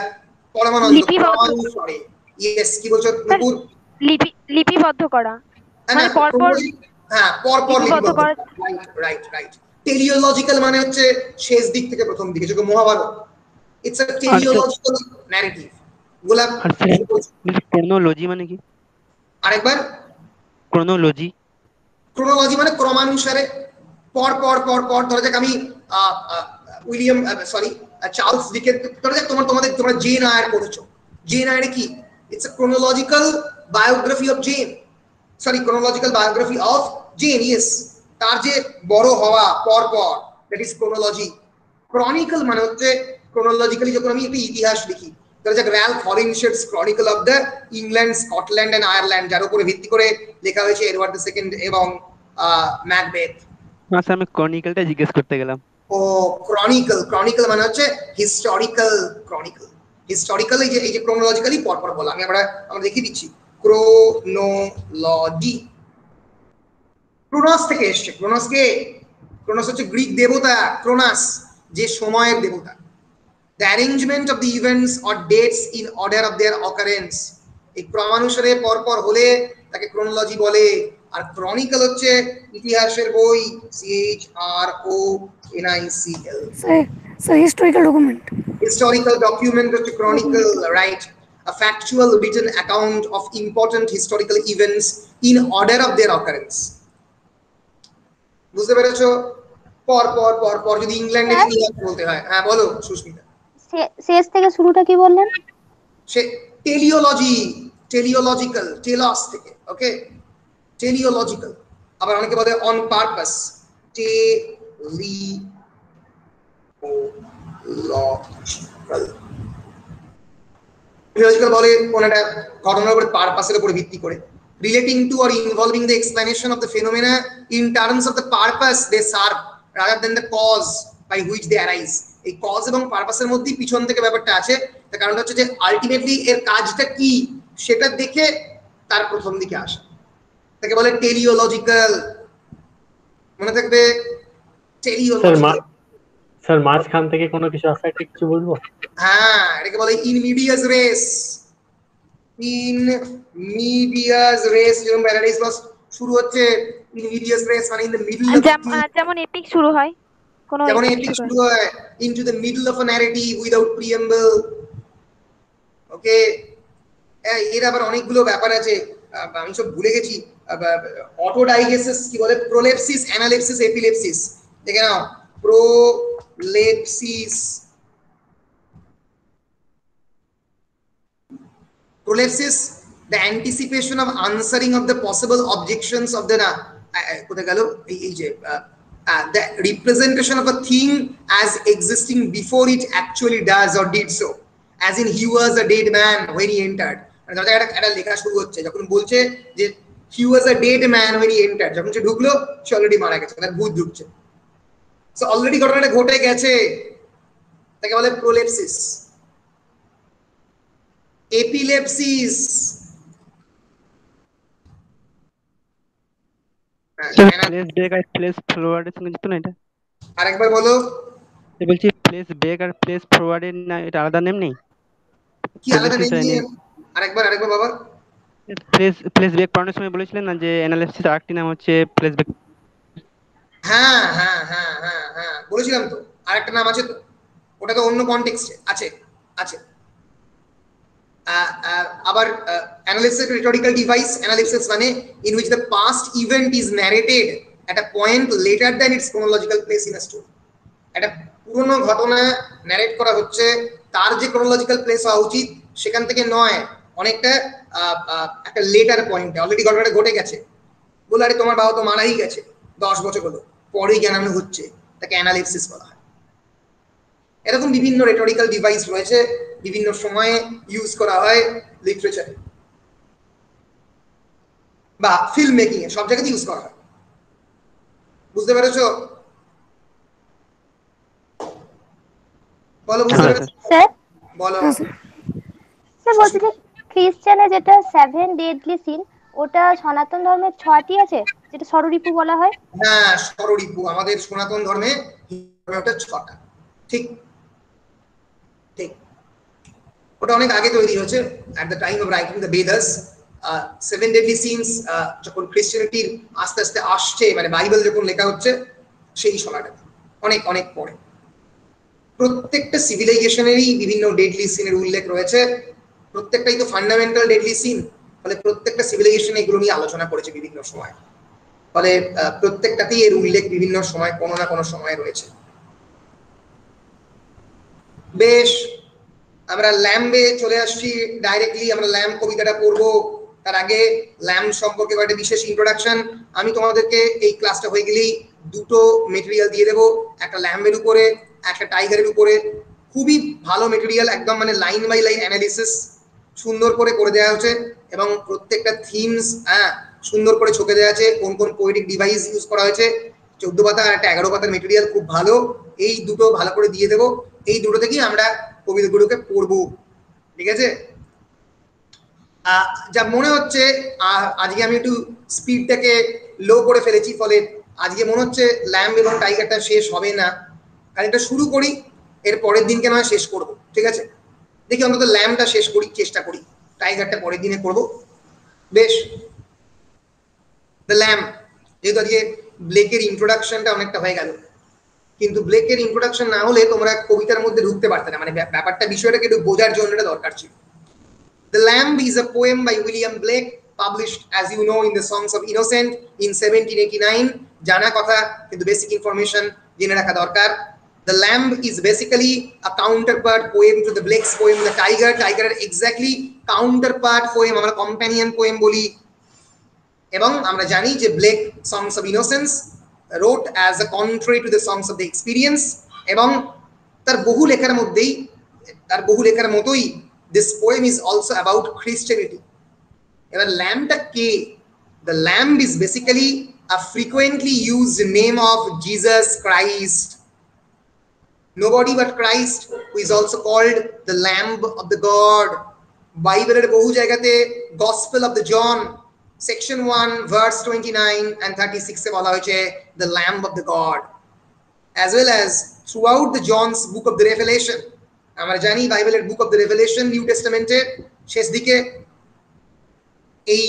পরমানন্দ। সরি, ইয়েস, কি বলছো নুপুর? লিপিবদ্ধ করা মানে পর পর, হ্যাঁ, পর পর লিপিবদ্ধ করা। Right right. টেলিওলজিক্যাল মানে হচ্ছে শেষ দিক থেকে প্রথম দিকে, যেরকম Mahabharata. It's a teleological narrative. Golap আর ক্রোনোলজি মানে কি? আরেকবার। ক্রোনোলজি ক্রোনোলজি মানে ক্রমানুসারে, পর পর পর পর। ধরা যাক আমি উইলিয়াম সরি চার্লস ডিকেন্স, ধরা যাক তোমরা জেন আয়ার পড়েছো। জেন আয়ারে কি? It's a chronological biography of Jane, sorry chronological biography of Jane, yes. তার যে বড় হওয়া পর পর, দ্যাট ইজ ক্রোনোলজি। ক্রনিকল মানে হচ্ছে ক্রোনোলজিক্যালি যখন আমি একটা ইতিহাস লিখি, ধরা যাক Ralph Holinshed's chronicle of the England, Scotland and Ireland, যার উপরে ভিত্তি করে লেখা হয়েছে এডওয়ার্ড দ্য সেকেন্ড এবং ম্যাকবেথ। আচ্ছা, আমি ক্রনিকলটা জিজ্ঞেস করতে গেলাম। ও ক্রনিকল, ক্রনিকল মানে হচ্ছে হিস্টোরিক্যাল ক্রনিকল। হিস্টোরিক্যাল এই যে ক্রোনোলজিক্যালি পরপর বলা, আমরা দেখিয়ে দিচ্ছি। ক্রোনোলজি ক্রোনস থেকে এসছে। ক্রোনস কে? ক্রোনস হচ্ছে গ্রিক দেবতা ক্রোনাস, যে সময়ের দেবতা। The arrangement of the events or dates in order of their occurrence, এই ক্রমানুসারে পরপর হলে তাকে ক্রোনোলজি বলে। আর ক্রনিকল হচ্ছে ইতিহাসের বই, CHRONICL, sir historical document. historical document হচ্ছে chronicle, right? A factual written account of important historical events in order of their occurrence. বুঝতে পেরেছো? পর পর পর পর যদি ইংল্যান্ডের ইতিহাস বলতে হয়। হ্যাঁ বলো সুস্মিতা। শেষ থেকে শুরুটা কি বললেন? সে টেলিওলজি, টেলিওলজিক্যাল, টেলস থেকে, ওকে, টেলিওলজিক্যাল। আবার অনেকে বলে অন পারপাস, টেলিওলজিক্যাল। টেলিওলজিক্যাল বলে কোন একটা ঘটনার উপরে পারপাসের উপরে ভিত্তি করে, relating to or involving the explanation of the phenomena in terms of the purpose they serve rather than the cause by which they arise. এই কজ এবং পারপাসের মধ্যেই পিছন থেকে ব্যাপারটা আছে। তার কারণটা হচ্ছে যে আলটিমেটলি এর কাজটা কি সেটা দেখে তার প্রথম দিকে আসে, তাকে বলে টেলিওলজিক্যাল। মনে থাকবে টেলিওলজিক্যাল। স্যার মাঝখান থেকে কোনো কিছু আছে একটা কিছু বলবো? হ্যাঁ, এটাকে বলে in medias res. In medias res, যেমন প্যারাডাইস লস্ট শুরু হচ্ছে ইন মিডিয়াস রেস, মানে ইন দ্য মিডল অফ, যেমন এপিক শুরু হয়, কোনো যেমন এপিক শুরু হয় into the middle of a narrative without preamble, okay. এর আবার অনেকগুলো ব্যাপার আছে, আমি সব ভুলে গেছি। অটোডাইগেসিস কি বলে, প্রোলেপসিস, অ্যানালেপসিস, এপিলেপসিস। দেখে নাও, প্রোলেপসিস, prolepsis, the anticipation of answering of the possible objections of the কোথায় গেল এই যে the representation of a thing as existing before it actually does or did so, as in he was a dead man when he entered। মানে ধরো একটা লেখা শুরু হচ্ছে, যখন বলছে যে he was a dead man when he entered, যখন সে ঢুকলো সে অলরেডি মারা গেছে, তার ভূত ঢুকছে, সো অলরেডি ঘটনাটা ঘটে গেছে, তাকে বলে প্রোলেপসিস। এপিলেপসিস, প্লেস ব্রেক আর প্লেস ফরওয়ার্ডের সঙ্গে যুক্ত না এটা? আরেকবার বলো। বলছি প্লেস ব্রেক আর প্লেস ফরওয়ার্ডের না এটা আলাদা নেম নেই? কি আলাদা নেম? আরেকবার বাবা। প্লেস ব্রেক পড়ানোর সময় বলেছিলেন না যে অ্যানালিসিস আরেকটি নাম হচ্ছে প্লেস ব্রেক? হ্যাঁ হ্যাঁ হ্যাঁ হ্যাঁ হ্যাঁ বলেছিলাম তো, আরেকটা নাম আছে তো, ওটা তো অন্য কনটেক্সটে আছে আছে। আবার অ্যানালিসিস রিটরিক্যাল ডিভাইস, অ্যানালিসিস মানে in which the past event is narrated at a point later than its chronological place in a story। একটা পুরনো ঘটনা ন্যারেট করা হচ্ছে, তার যে ক্রোনোলজিক্যাল প্লেস হওয়া উচিত সেখান থেকে নয়, অনেকটা একটা লেটার পয়েন্টে, অলরেডি ঘটনাটা ঘটে গেছে। বলে আরে তোমার বাবা তো মারাই গেছে 10 বছর হলো, পরেই জানানো হচ্ছে, তাকে অ্যানালিসিস বলা হয়। এরকম বিভিন্ন রেটরিক্যাল ডিভাইস রয়েছে, বিভিন্ন সময়ে ইউজ করা হয় লিটারেচারে বা ফিল্ম মেকিং এ, সব জায়গাতে ইউজ করা হয়। বুঝতে পেরেছো? বলো, বুঝতে পেরেছো? স্যার বলো। স্যার বলছি যে খ্রিস্টানে যেটা 7 ডেডলি সিন, ওটা সনাতন ধর্মের 6টি আছে, যেটা ষড়রিপু বলা হয়। হ্যাঁ, ষড়রিপু আমাদের সনাতন ধর্মে ওটা 6টা। ঠিক ঠিক, ওটা অনেক আগে তৈরি হয়েছে, at the time of writing the Vedas। 7 deadly sins যখন ক্রিশ্চিয়ানিটির আস্তে আস্তে আসছে, মানে বাইবেল যখন লেখা হচ্ছে সেই সময়টা অনেক অনেক পরে। প্রত্যেকটা সিভিলাইজেশনেরই বিভিন্ন ডেডলি সিনের উল্লেখ রয়েছে, প্রত্যেকটাই তো ফান্ডামেন্টাল ডেডলি সিন, ফলে প্রত্যেকটা সিভিলাইজেশন এগুলো নিয়ে আলোচনা করেছে বিভিন্ন সময়, ফলে প্রত্যেকটাতেই এর উল্লেখ বিভিন্ন সময় কোনো না কোনো সময় রয়েছে। বেশ, আমরা ল্যাম্বে চলে আসছি ডাইরেক্টলি, আমরা ল্যাম্ব কবিতাটা পড়বো। তার আগে ল্যাম্ব সম্পর্কে একটা বিশেষ ইন্ট্রোডাকশন। আমি তোমাদেরকে এই ক্লাসটা হয়ে গেলেই দুটো মেটেরিয়াল দিয়ে দেবো, একটা ল্যাম্বের উপরে, একটা টাইগারের উপরে। খুবই ভালো মেটেরিয়াল, একদম মানে লাইন বাই লাইন অ্যানালিসিস সুন্দর করে দেওয়া হচ্ছে, এবং প্রত্যেকটা থিমস সুন্দর করে ছকে দেওয়া আছে, কোন কোন পোয়েটিক ডিভাইস ইউজ করা হয়েছে। 14 পাতা আর একটা 11 পাতার মেটেরিয়াল, খুব ভালো। এই দুটো ভালো করে দিয়ে দেবো, এই দুটো থেকেই আমরা কবিতাগুলোকে পড়বো, ঠিক আছে? যা মনে হচ্ছে আজকে আমি একটু স্পিডটাকে লো করে ফেলেছি, ফলে আজকে মনে হচ্ছে ল্যাম্ব এবং টাইগারটা শেষ হবে না। খানিকটা শুরু করি, এর পরের দিনকে নয় শেষ করব, ঠিক আছে? দেখি অন্তত ল্যাম্বটা শেষ করি, চেষ্টা করি, টাইগারটা পরের দিনে করব। বেশ, দ্য ল্যাম্ব, যেহেতু আজকে ব্লেকের ইন্ট্রোডাকশনটা অনেকটা হয়ে গেল, কিন্তু ব্লেকের ইন্ট্রোডাকশন না হলে তোমরা কবিতার মধ্যে ঢুকতে পারতে না, মানে ব্যাপারটা বিষয়টাকে একটু বোঝার জন্য এটা দরকার ছিল। The Lamb is a poem by William Blake, published, as you know, in the Songs of Innocent in 1789. জানা কথা, কিন্তু বেসিক ইনফরমেশন জেনে রাখা দরকার। The Lamb is basically a counterpart poem to the Blake's poem The Tiger. Tiger এর exactly counterpart poem আমরা companion poem বলি, এবং আমরা জানি যে Blake Songs of Innocence wrote as a contrary to the Songs of the Experience, এবং তার বহু লেখার মতোই this poem is also about Christianity. এবার ল্যাম্বটা কে? The lamb is basically a frequently used name of Jesus Christ. Nobody but Christ, who is also called the Lamb of the God. বাইবেলের বহু জায়গাতে Gospel of the John section 1 verse 29 and 36 এ বলা হয়েছে the Lamb of the God, as well as throughout the John's book of the Revelation. আমরা জানি বাইবেলের book of the Revelation New টেস্টামেন্টের শেষ দিকে এই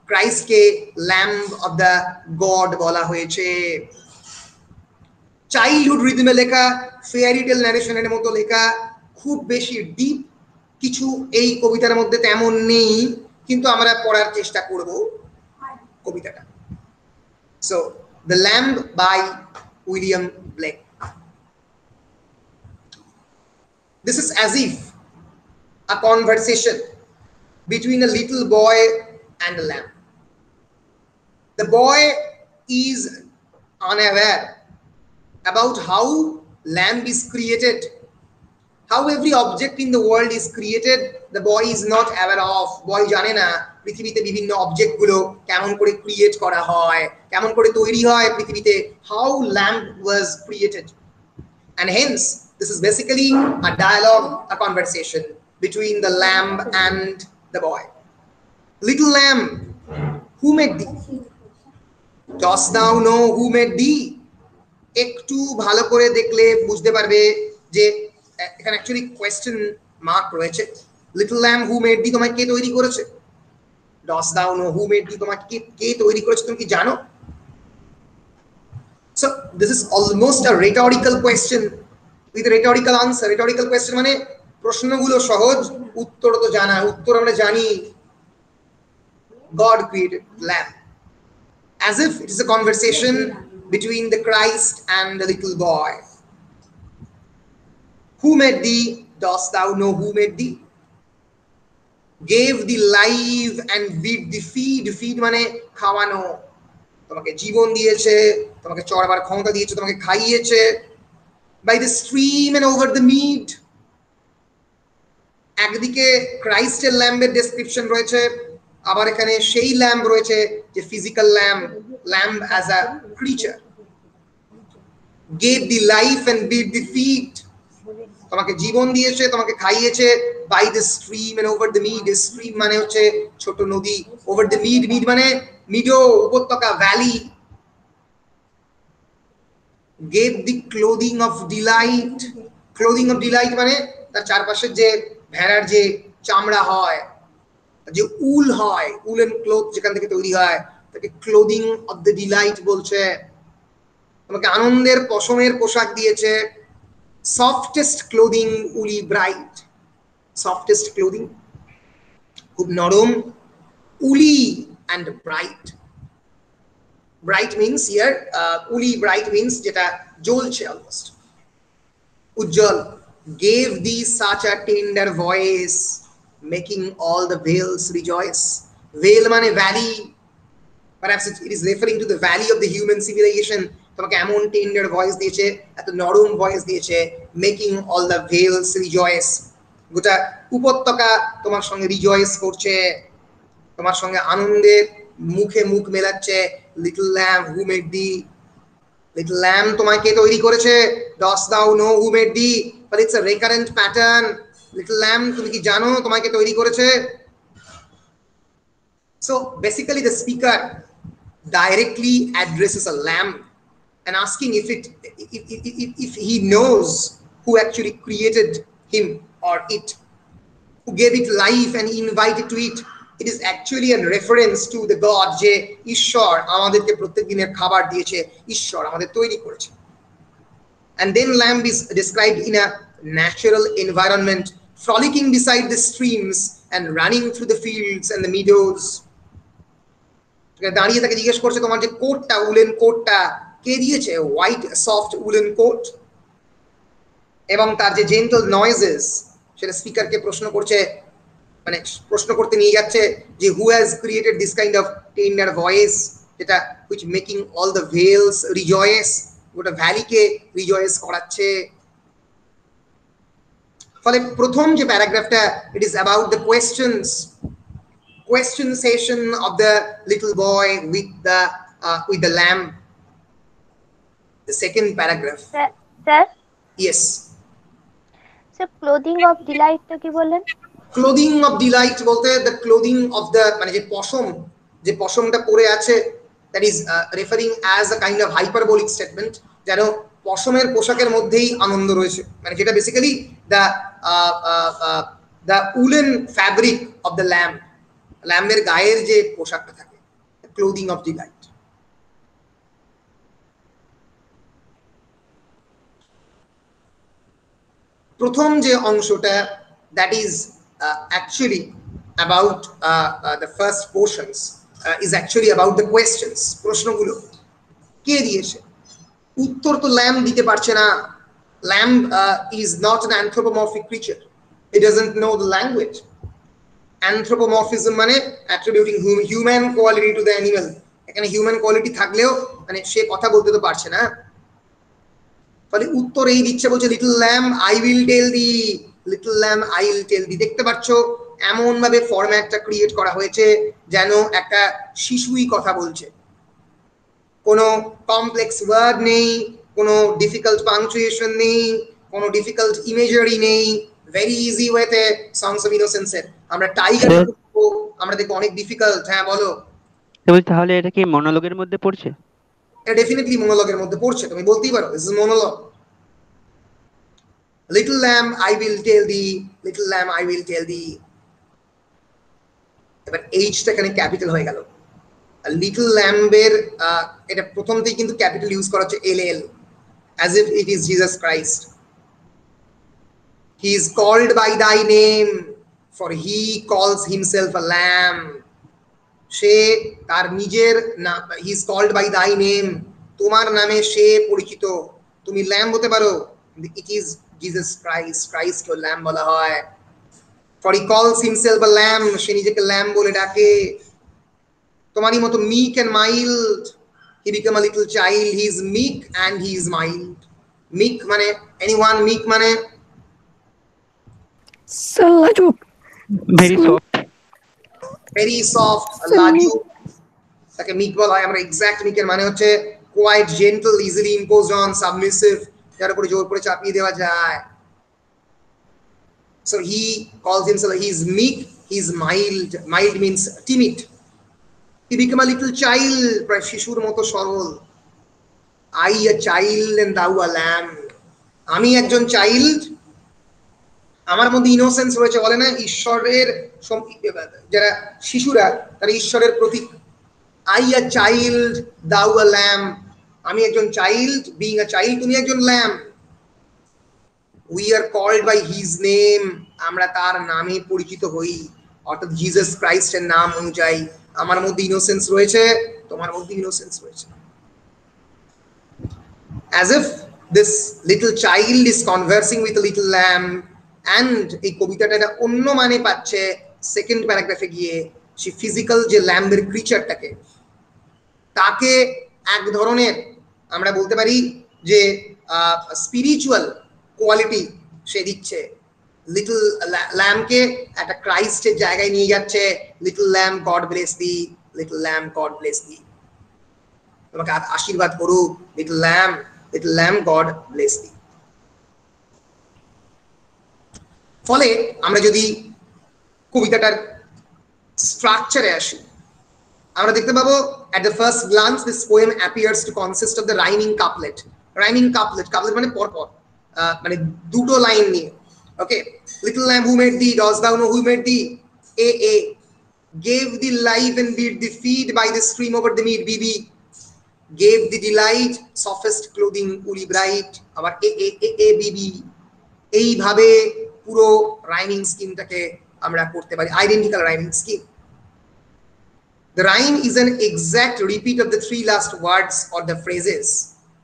ক্রাইস্টকে ল্যাম্ব অফ দ্য গড বলা হয়েছে। চাইল্ডহুড রিদমে লেখা, ফেয়ারি টেল ন্যারেশনের মতো লেখা, খুব বেশি ডিপ কিছু এই কবিতার মধ্যে তেমন নেই, কিন্তু আমরা পড়ার চেষ্টা করব কবিতাটা। So the lamb by William Blake. This is as if a conversation between a little boy and a lamb. The boy is unaware about how lamb is created, how every object in the world is created. The boy is not aware of. Boy জানে না পৃথিবীতে বিভিন্ন object গুলো কেমন করে create করা হয়, কেমন করে তৈরি হয় পৃথিবীতে, how lamb was created. And hence this is basically a dialogue, a conversation between the lamb and the boy. Little lamb, who made thee? Dost thou know who made thee? একটু ভালো করে দেখলে বুঝতে পারবে যে এখানে অ্যাকচুয়ালি কোয়েশ্চেন মার্ক রয়েছে। Little lamb, who made দি, তোমাকে কে তৈরি করেছে? Dost thou know who made thee, তোমাকে কে তৈরি করেছে, তুমি কি জানো? So this is almost a rhetorical question with a rhetorical answer. Rhetorical question মানে প্রশ্নগুলো সহজ, উত্তর তো জানা, উত্তর আমরা জানি। God created lamb, as if it is a conversation between the Christ and the little boy. Who made thee? Dost thou know who made thee? Gave thee life and bid thee feed. Feed মানে খাওয়ানো, তোমাকে জীবন দিয়েছে, তোমাকে চড়বার ক্ষমতা দিয়েছে, তোমাকে খাইয়েছে। By the stream and over the mead. একদিকে ক্রাইস্টের ল্যাম্বের ডেসক্রিপশন রয়েছে, আবার এখানে সেই ল্যাম্ব রয়েছে যে physical lamb as a creature. Gave the life and bid the feed. তোমাকে জীবন দিয়েছে, তোমাকে খাইয়েছে। By the stream and over the mead. Stream মানে হচ্ছে ছোট নদী, over the mead, mead মানে মিডো, উপত্যকা, valley. Gave the clothing of delight. Clothing of delight মানে তার চারপাশের যে ভেড়ার যে চামড়া হয়, যে উল হয়, উলেন ক্লোথ যেখান থেকে তৈরি হয়, তাকে ক্লোদিং অফ দ্য ডিলাইট বলছে। তোমাকে আনন্দের পশমের পোশাক দিয়েছে। সফটেস্ট ক্লোদিং, উলি ব্রাইট, সফটেস্ট ক্লোদিং। খুব নরম, উলি and bright. Bright means here uli bright means যেটা জ্বলছে almost. Ujjwal gave thee such a tender voice, making all the vales rejoice. Vale মানে valley, perhaps it is referring to the valley of the human civilization. তোমাকে এমন tender voice দিয়েছে, এত নরম voice দিয়েছে, making all the vales rejoice, গোটা উপত্যকা তোমার সঙ্গে রিজয়েস করছে, তোমার সঙ্গে আনন্দে মুখে মুখ মেলাচ্ছে। Little lamb who made thee, little lamb তোমাকে তৈরি করেছে। Dost thou know who made thee, but it's a recurrent pattern. Little lamb তুমি কি জানো তোমাকে তৈরি করেছে? So basically the speaker directly addresses a lamb and asking if he knows who actually created him or it, who gave it life and invited to it. It is actually a reference to the God যে ঈশ্বর আমাদেরকে প্রত্যেক দিনের খাবার দিয়েছে, ঈশ্বর আমাদের তৈরি করেছে। And then lamb is described in a natural environment, frolicking beside the streams and running through the fields and the meadows. দাঁড়িয়ে তাকে জিজ্ঞেস করছে তোমার যে কোটটা, উলেন কোটটা কে দিয়েছে? White soft woollen coat. এবং তার যে জেন্টল নয়েজেস, সেটা স্পিকারকে প্রশ্ন করছে, মানে প্রশ্ন করতে নিয়ে যাচ্ছে যে who has created this kind of tender voice, যেটা which making all the vales rejoice, গোটা ভ্যালিকে রিজয়েস করাচ্ছে। ফলে প্রথম যে প্যারাগ্রাফটা, it is about the questions, question session of the little boy with the lamb. The second paragraph. Sir? Yes. So clothing of delight to কি বললেন? Clothing of delight বলতে the clothing of the, মানে যে পশম, যে পশমটা পরে আছে, that is referring as a kind of hyperbolic statement, যেন পশমের পোশাকের মধ্যেই আনন্দ রয়েছে, মানে যেটা basically the woolen fabric of the lamb, ল্যাম্বের গায়ের যে পোশাকটা থাকে, ক্লোদিং অফ ডিলাইট। প্রথম যে অংশটা, that is actually about the first portions, is actually about the questions, প্রশ্নগুলো কে দিয়েছে। উত্তর তো ল্যাম্ব দিতে পারছে না। Lamb is not an anthropomorphic creature, it doesn't know the language. Anthropomorphism মানে attributing human quality to the animal. এখানে হিউম্যান কোয়ালিটি থাকলেও মানে সে কথা বলতে তো পারছে না। ফলে উত্তর এই দিচ্ছে, বলছে little lamb I will tell thee, little lamb I will tell thee. দেখতে পাচ্ছ এমন ভাবে ফরম্যাটটা ক্রিয়েট করা হয়েছে যেন একটা শিশুই কথা বলছে, কোনো কমপ্লেক্স ওয়ার্ড নেই, কোনো ডিফিকাল্ট পাংচুয়েশন নেই, কোনো ডিফিকাল্ট ইমেজারি নেই, ভেরি ইজি ওয়েতে সংস অফ ইনোসেন্সের। আমরা টাইগার, আমরা দেখো অনেক ডিফিকাল্ট। হ্যাঁ বলো। তাহলে এটা কি মনোলগের মধ্যে পড়ছে? এটা ডেফিনেটলি মনোলগের মধ্যে পড়ছে, তুমি বলতেই পারো this is monologue. Little lamb I will tell thee, little lamb I will tell thee. এবার এইচটা এখানে ক্যাপিটাল হয়ে গেল। লিটল ল্যাম্বের এটা প্রথমতেই কিন্তু ক্যাপিটাল ইউজ করা হচ্ছে, LL, as if it is Jesus Christ. He is called by thy name, for he calls himself a lamb. সে তার নিজের নাম, he is called by thy name, তোমার নামে সে পরিচিত, তুমি ল্যাম্ব হতে পারো। It is Jesus Christ, Christ K lamb বলা হয়। For he calls himself a lamb, সে নিজেকে ল্যাম্ব বলে ডাকে। তোমারই মতো meek and mild, he became a little child, he is meek and he is mild. Meek মানে anyone, meek মানে very soft, very soft, লাজুক, তাকে মিক বলা হয়। আমরা এক্সাক্ট মিকের মানে হচ্ছে quiet, gentle, easily imposed on, submissive, যার উপরে জোর করে চাপিয়ে দেওয়া যায়। So he calls himself, he is meek, he is mild. Mild means timid. He became a little child, প্রায় শিশুর মতো সরল। I a child and thou a lamb. আমি একজন চাইল্ড, আমার মধ্যে ইনোসেন্স রয়েছে, বলে না ঈশ্বরের, যারা শিশুরা তারা ঈশ্বরের প্রতীক। আই আ চাইল্ড, দাউ আ ল্যাম্ব, আমি একজন চাইল্ড, বিং আ চাইল্ড, তুমি একজন lamb. We are called by his name, আমরা তার নামে পরিচিত হই। অর্থাৎ জিসাস ক্রাইস্টের নাম অনুযায়ী আমার মধ্যে ইনোসেন্স রয়েছে, তোমার মধ্যে ইনোসেন্স রয়েছে। As if this little child is conversing with a little lamb, and এই কবিতাটা একটা অন্য মানে পাচ্ছে সেকেন্ড প্যারাগ্রাফে গিয়ে। সে ফিজিক্যাল যে ল্যাম্বের ক্রিচারটাকে, তাকে এক ধরনের আমরা বলতে পারি যে স্পিরিচুয়াল কোয়ালিটি সে দিচ্ছে। লিটল ল্যাম্বকে একটা ক্রাইস্টের জায়গায় নিয়ে যাচ্ছে। লিটল ল্যাম্ব গড ব্লেস দি, লিটল ল্যাম্ব গড ব্লেস দি, তোমাকে আশীর্বাদ করুক লিটল ল্যাম্ব গড ব্লেস দি। ফলে আমরা যদি কবিতাটার স্ট্রাকচারে আসি, আমরা দেখতে পাবো at the first glance this poem appears to consist of the rhyming couplet মানে পরপর মানে দুটো লাইন নিয়ে। ওকে, little lamb who made thee, dost thou know who made thee? A gave thee life and bid thee feed by the stream over the mead. B gave thee delight, softest clothing woolly bright. আবার A B এইভাবে পুরো rhyming স্কিমটাকে আমরা করতে পারি, identical rhyming scheme. The rhyme is an exact repeat of the three last words or the phrases,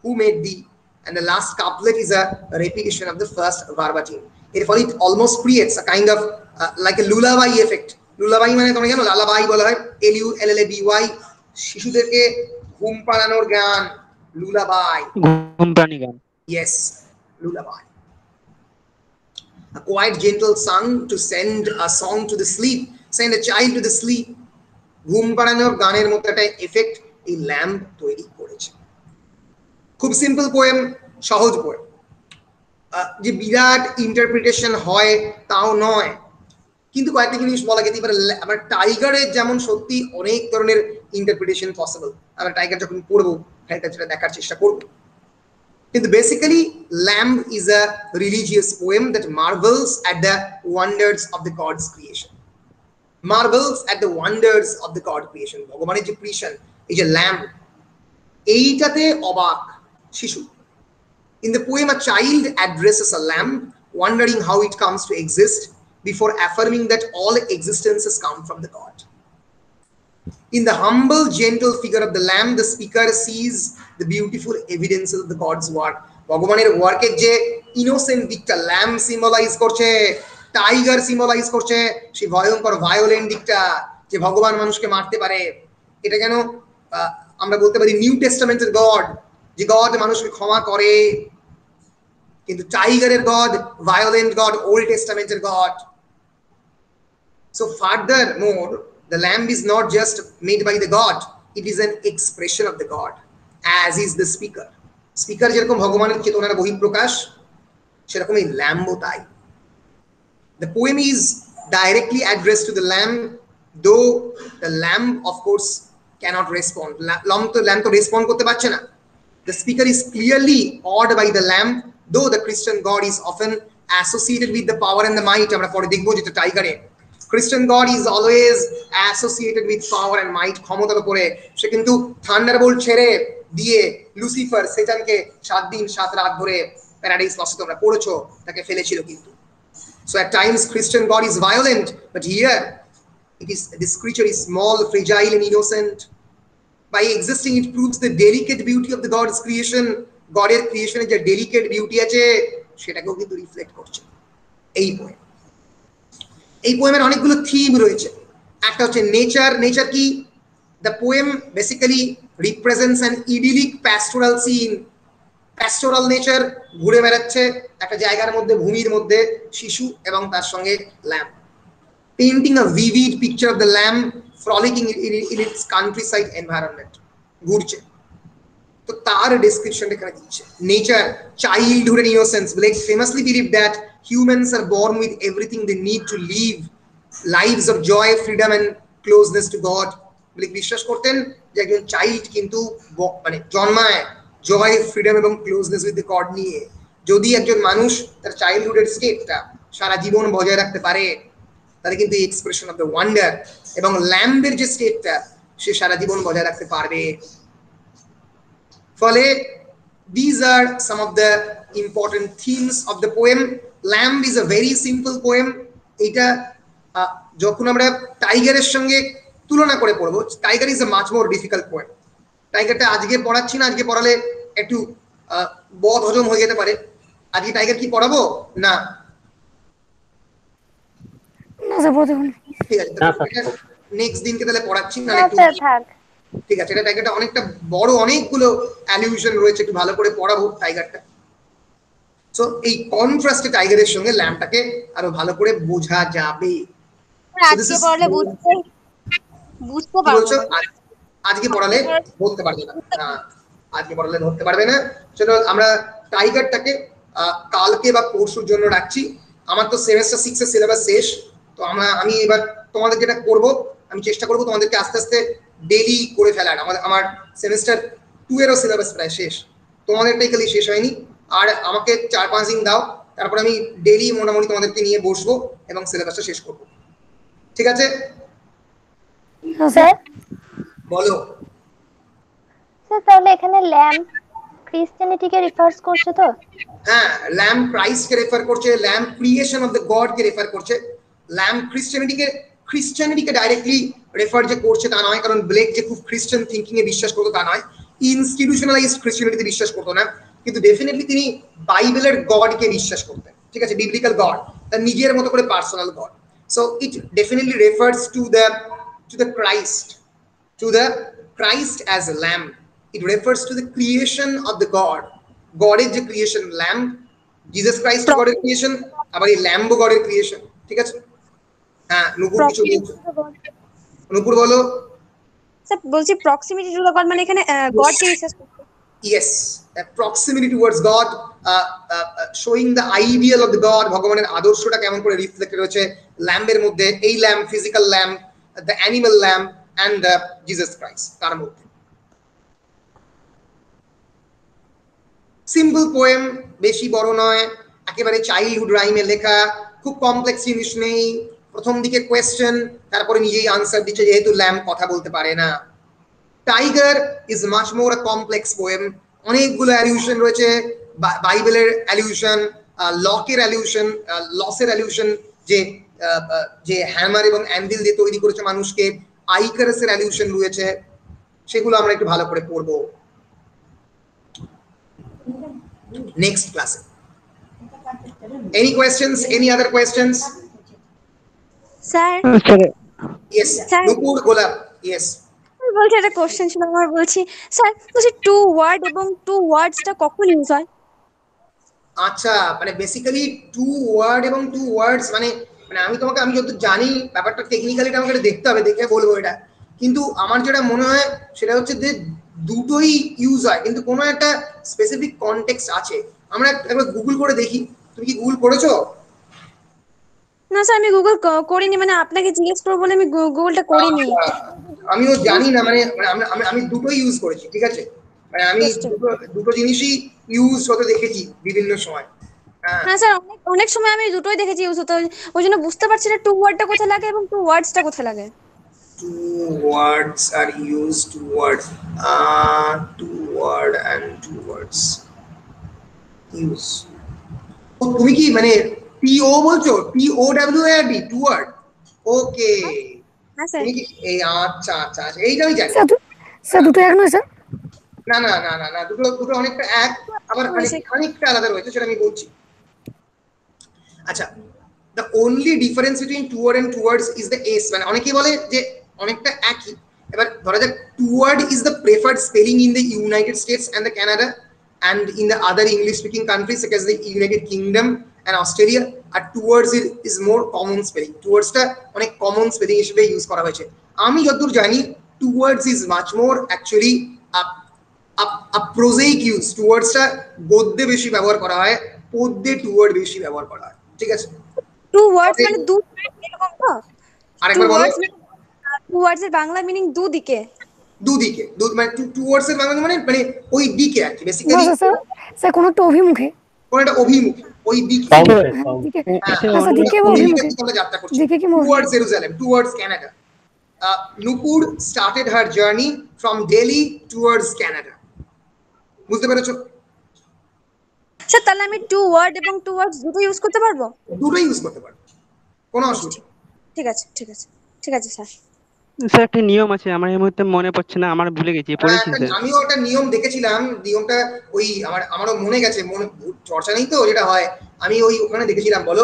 who made thee, and the last couplet is a repetition of the first verbatim. Therefore, it almost creates a kind of like a lullaby effect. Lullaby মানে তোমরা জানো লালাবাই বলা হয়, LULLABY, শিশুদেরকে ঘুম পাড়ানোর গান, lullaby, ঘুম পাড়ানি গান। Yes, lullaby. A quiet gentle song to send a song to the sleep, send a child to the sleep. ঘুম পাড়ানোর গানের মতো একটা এফেক্ট এই ল্যাম্ব তৈরি করেছে। খুব সিম্পল পোয়েম, সহজ পোয়েম, যে বিরাট ইন্টারপ্রিটেশন হয় তাও নয়, কিন্তু কয়েকটা জিনিস বলা যেতে পারে। আমরা টাইগারের যেমন সত্যি অনেক ধরনের ইন্টারপ্রিটেশন পসিবল, আমরা টাইগার যখন পড়বো সেটা দেখার চেষ্টা করবো, কিন্তু basically lamb is a religious poem that marvels at the wonders of the God's creation, marvels at the wonders of the God creation. ভগবানের যে ক্রিয়েশন, এই যে ল্যাম্ব, এইটাতে অবাক শিশু। In the poem, a child addresses a lamb, wondering how it comes to exist, before affirming that all existences come from the God. In the humble, gentle figure of the lamb, the speaker sees the beautiful evidences of the God's work. ভগবানের ওয়ার্কের যে innocent দিকটা lamb symbolise করছে, tiger symbolise করছে সেই ভয়ঙ্কর violent দিকটা, যে ভগবান মানুষকে মারতে পারে। এটা কেন আমরা বলতে পারি নিউ টেস্টামেন্টের গড, যে গড মানুষকে ক্ষমা করে, কিন্তু টাইগারের গড ভায়োলেন্ট গড, ওল্ড টেস্টামেন্টের God. So furthermore, the lamb is not just made by the God, it is an expression of the God, as is the speaker. Speaker যেরকম ভগবানের চেতনার বহিঃপ্রকাশ, সেরকমই ল্যাম্বও তাই। The poem is directly addressed to the lamb, though the lamb of course cannot respond. Lamb to respond করতে পারছে না। The speaker is clearly awed by the lamb, though the Christian God is often associated with the power and the might. আমরা পরে দেখবো যেটা টাইগারে Christian God is always associated with power and might, ক্ষমতার উপরে। সে কিন্তু থান্ডারবোল্ট ছেড়ে দিয়ে Lucifer শয়তানকে 7 দিন 7 রাত ধরে প্যারাডাইস লস্টে তোমরা পড়েছো, তাকে ফেলেছিল কিন্তু। So at times Christian God is violent, but here it is, this creature is small, fragile and innocent. By existing it proves the delicate beauty of the God's creation. God's creation এর যে delicate beauty আছে সেটাকেও কিন্তু reflect করছে এই poem. এই পোয়েমের অনেকগুলো theme রয়েছে। একটা হচ্ছে নেচার। নেচার কি? The poem basically represents an idyllic pastoral scene. Pastoral nature, ঘুরে বেড়াচ্ছে একটা জায়গার মধ্যে, ভূমির মধ্যে শিশু এবং তার সঙ্গে lamb, painting a vivid picture of the lamb frolicking in its countryside environment, ঘুরছে। তো তার ডেসক্রিপশনটা এখানে দিচ্ছে। Nature, childhood and innocence. Blake famously believe that humans are born with everything they need to live lives of joy, freedom and closeness to God. Blake বিশ্বাস করতেন যে একজন চাইল্ড কিন্তু মানে জন্মায় জয়, ফ্রিডম এবং ক্লোজনেস উইথ দ্য গড নিয়ে। যদি একজন মানুষ তার চাইল্ডহুডের স্টেটটা সারা জীবন বজায় রাখতে পারে, তাহলে কিন্তু এই এক্সপ্রেশন অফ দ্য ওয়ান্ডার এবং ল্যাম্বের যে স্টেটটা সে সারা জীবন বজায় রাখতে পারবে। ফলে these are some of the important themes of the poem. Lamb is a very simple poem. এটা যখন আমরা টাইগারের সঙ্গে তুলনা করে পড়বো, tiger is a much more difficult poem. টাইগারটা আজকে পড়াচ্ছি না, আজকে পড়ালে একটু বদ হজম হয়ে যেতে পারে। আজকে টাইগার কি পড়াবো না? না স্যার পড়তে হবে না। ঠিক আছে, না স্যার। নেক্সট দিনকে তাহলে পড়াচ্ছি না হ্যাঁ একটু। স্যার থাক। ঠিক আছে, এটা টাইগারটা অনেকটা বড়, অনেকগুলো অ্যালিউশন রয়েছে, একটু ভালো করে পড়াবো টাইগারটা। সো এই কন্ট্রাস্টে টাইগারের সঙ্গে ল্যাম্পটাকে আরো ভালো করে বোঝা যাবে। আজকে পড়লে বুঝতে কি পারবো বলছো? না। আজকে পড়ালে ধরতে পারবে না। হ্যাঁ, আজকে পড়ালে ধরতে পারবে না। চলো আমরা টাইগারটাকে কালকে বা পরশুর জন্য রাখছি। আমার তো সেমেস্টার 6 এর সিলেবাস শেষ, তো আমি এবার তোমাদের যেটা করব, আমি চেষ্টা করব তোমাদেরকে আস্তে আস্তে ডেইলি করে ফেলার। আমার সেমেস্টার 2 এরও সিলেবাস প্রায় শেষ, তোমাদেরটাই খালি শেষ হয়নি। আর আমাকে 4-5 দিন দাও, তারপর আমি ডেইলি মোটামুটি তোমাদেরকে নিয়ে বসবো এবং সিলেবাসটা শেষ করব। ঠিক আছে? হ্যাঁ স্যার বলো। স্যার তাহলে এখানে ল্যাম্প ক্রিশ্চিয়ানিটিকে রিফার্স করছে তো? হ্যাঁ, ল্যাম্প ক্রাইস্টকে রেফার করছে, lamp creation of the god K refer করছে। ল্যাম্প ক্রিশ্চিয়ানিটিকে ডাইরেক্টলি রেফার যে করছে তা নয়, কারণ ব্লেক যে খুব খ্রিস্টান থিঙ্কিং এ বিশ্বাস করতো তা নয়, ইনস্টিটিউশনালাইজড ক্রিশ্চিয়ানিটিতে বিশ্বাস করতো না, কিন্তু ডেফিনেটলি তিনি বাইবেলের গডকে বিশ্বাস করতেন। ঠিক আছে, বিবলিক্যাল গড, তার নিজের মতো করে personal god. So it definitely refers to the Christ as a lamb. It refers to the creation of the God. God is the creation, lamb. Jesus Christ God এর creation, আবার এই lamb God এর creation। ঠিক আছে? হ্যাঁ, নূপুর কিছু বলছো? নূপুর বলো। স্যার বলছি প্রক্সিমিটি টু দ্য গড মানে এখানে গডকে বিশ্বাস করতে। Yes, a proximity towards God, showing the ideal of the God, ভগবানের আদর্শটা কেমন করে রিফ্লেক্টেড হয়েছে ল্যাম্বের মধ্যে, এই lamb, physical lamb, the animal lamb and the Jesus Christ তার মধ্যে। সিম্পল পোয়েম, বেশি বড় নয়, একেবারে চাইল্ডহুড রাইমে লেখা, খুব কমপ্লেক্স জিনিস নেই। প্রথম দিকে কোয়েশ্চেন, তারপরে নিজেই আনসার দিচ্ছে, যেহেতু ল্যাম্ব কথা বলতে পারে না। Tiger is much more a complex poem, অনেকগুলো অ্যালিউশন রয়েছে, বাইবেলের অ্যালিউশন, লকের অ্যালিউশন, লসের অ্যালিউশন, যে হ্যামার এবং অ্যান্ডিল দিয়ে তৈরি করেছে মানুষকে, আইকারাসের অ্যালিউশন রয়েছে, সেগুলো আমরা একটু ভালো করে পড়বো নেক্সট ক্লাসে। Any questions, any other questions? Sir yes, Nupur, Golap. Yes, বলছি একটা কোশ্চেন ছিল আমার, বলছি স্যার বলছি টু ওয়ার্ড এবং টু ওয়ার্ডসটা কখন ইউজ হয়? আচ্ছা, মানে বেসিক্যালি টু ওয়ার্ড এবং টু ওয়ার্ডস মানে আমি যত জানি ব্যাপারটা টেকনিক্যালিটা আমাকে দেখতে হবে, দেখে বলবো এটা। কিন্তু আমার যেটা মনে হয় সেটা হচ্ছে যে দুটোই ইউজ হয়, কিন্তু কোনো একটা স্পেসিফিক কনটেক্সট আছে। আমরা একবার গুগল করে দেখি। তুমি কি গুগল করেছো? না স্যার আমি গুগল করিনি, মানে আপনাকে জিজ্ঞেস করবো বলে আমি গুগলটা করিনি। আমিও জানি না, মানে আমি দুটোই ইউজ করেছি। ঠিক আছে, মানে আমি দুটো জিনিসই ইউজ হতে দেখেছি বিভিন্ন সময়। হ্যাঁ স্যার, অনেক সময় আমি দুটোই দেখেছি ইউজ হতে, ওই জন্য বুঝতে পারছি না টু ওয়ার্ডটা কোথায় লাগে এবং টু ওয়ার্ডসটা কোথায় লাগে। Two words are used, two words, two word and two words use. তুমি কি মানে TO বলছো? TOWARD, two word? ওকে, হ্যাঁ স্যার। তুমি কি এই আচ্ছা আচ্ছা আচ্ছা, এইটা আমি জানি। স্যার দুটো এক নয় স্যার? না না না না না, দুটো অনেকটা এক, আবার খানিকটা আলাদা রয়েছে, সেটা আমি বলছি। আচ্ছা, the only difference between two word and two words is the s, মানে অনেকেই বলে যে অনেকটা একই। এবার ধরা যাক two word is the preferred spelling in the United States and the Canada and in the other English speaking countries such as the United Kingdom and Australia, R two words is more common spelling, two words টা অনেক common spelling হিসেবে use করা হয়েছে। আমি যতদূর জানি two words is much more actually a prosaic use, two words টা গদ্যে বেশি ব্যবহার করা হয়, পদ্যে two word বেশি ব্যবহার করা হয়। ঠিক আছে, টু ওয়ার্ডস মানে দু, এরকম তো? আরেকবার বলো। টু ওয়ার্ডস এর বাংলা মিনিং দুদিকে। দুদিকে, মানে টু ওয়ার্ডস এর বাংলা মানে ওই দিকে আর কি, বেসিক্যালি স্যার কোন একটা অভিমুখে, কোন একটা অভিমুখে, ওই দিকে। দিকে বা অভিমুখে, যাত্রা করছে। দিকে কি towards Jerusalem, towards Canada. Nupur started her journey from Delhi towards Canada. বুঝতে পেরেছো? স্যার তাহলে আমি টু ওয়ার্ড এবং টু ওয়ার্ডস দুটো ইউজ করতে পারবো? দুটো ইউজ করতে পারো, কোনো অসুবিধা। ঠিক আছে ঠিক আছে ঠিক আছে স্যার। স্যার একটা নিয়ম আছে, আমার এই মুহূর্তে মনে পড়ছে না, আমার ভুলে গেছি, পড়েছি স্যার। আমিও একটা নিয়ম দেখেছিলাম, নিয়মটা ওই আমারও মনে গেছে, মনে চর্চা নেই তো যেটা হয়, আমি ওখানে দেখেছিলাম বলো,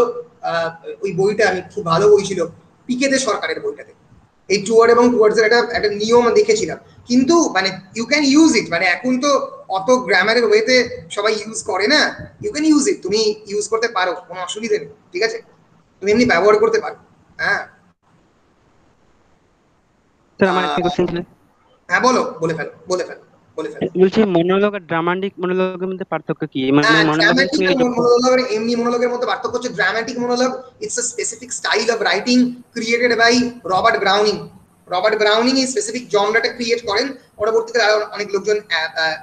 ওই বইটা আমি খুব ভালো বই ছিল, পিকে দে সরকারের বইটাতে এই টুয়ার্ড এবং টুয়ার্ডস এর একটা নিয়ম দেখেছিলাম, কিন্তু মানে ইউ ক্যান ইউজ ইট, মানে এখন তো অত গ্রামারের ওয়েতে সবাই ইউজ করে না, ইউ ক্যান ইউজ ইট, তুমি ইউজ করতে পারো, কোনো অসুবিধা নেই, ঠিক আছে, তুমি এমনি ব্যবহার করতে পারো। হ্যাঁ স্যার আমার একটা কোশ্চেন ছিল। হ্যাঁ বলো, বলে ফেলো বলে ফেলো বলে ফেলো। বলছি মনোলগ আর ড্রামাটিক মনোলগের মধ্যে পার্থক্য কি? মানে মনোলগের ড্রামাটিক মনোলগ আর এমনি মনোলগের মধ্যে পার্থক্য হচ্ছে, dramatic monologue it's a specific style of writing created by Robert Browning. Robert Browning এই স্পেসিফিক জনরাটা ক্রিয়েট করেন, পরবর্তীতে আরো অনেক লোকজন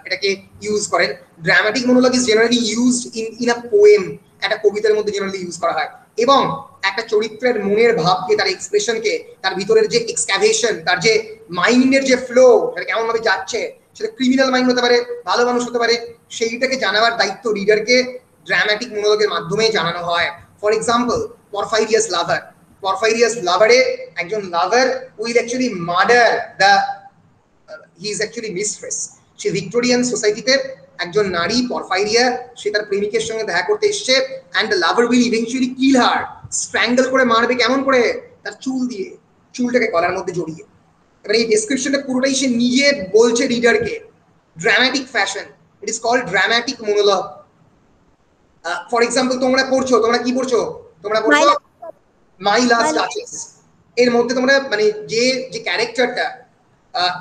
এটাকে ইউজ করেন। Dramatic monologue is generally used in a poem, একটা কবিতার মধ্যে জেনারেলি ইউজ করা হয়, এবং একটা চরিত্রের মনের ভাবকে, তার এক্সপ্রেশনকে, তার ভিতরের যে এক্সক্যাভেশন, তার যে মাইন্ডের যে ফ্লো, সেটা কেমন ভাবে যাচ্ছে, সেটা ক্রিমিনাল মাইন্ড হতে পারে, ভালো মানুষ হতে পারে, সেইটাকে জানাবার দায়িত্ব রিডারকে ড্রামাটিক মনোলগের মাধ্যমে জানানো হয়। ফর এক্সাম্পল, পরফাইরিয়াস লাভার, পরফাইরিয়াস লাভারে একজন lover will actually murder the he is actually mistress. সে ভিক্টোরিয়ান সোসাইটিতে একজন নারী পরফাইরিয়া, সে তার প্রেমিকের সঙ্গে দেখা করতে এসছে, and the lover will eventually kill her, strangle করে মারবে, কেমন করে, তার চুল দিয়ে, চুলটাকে গলার মধ্যে জড়িয়ে। এবার এই ডেসক্রিপশনটা পুরোটাই সে নিজে বলছে রিডারকে, dramatic fashion, it is called dramatic monologue. For example, তোমরা পড়ছো, তোমরা কি পড়ছো, তোমরা পড়ছো মাই লাস্ট ডাচেস। এর মধ্যে তোমরা মানে যে ক্যারেক্টারটা,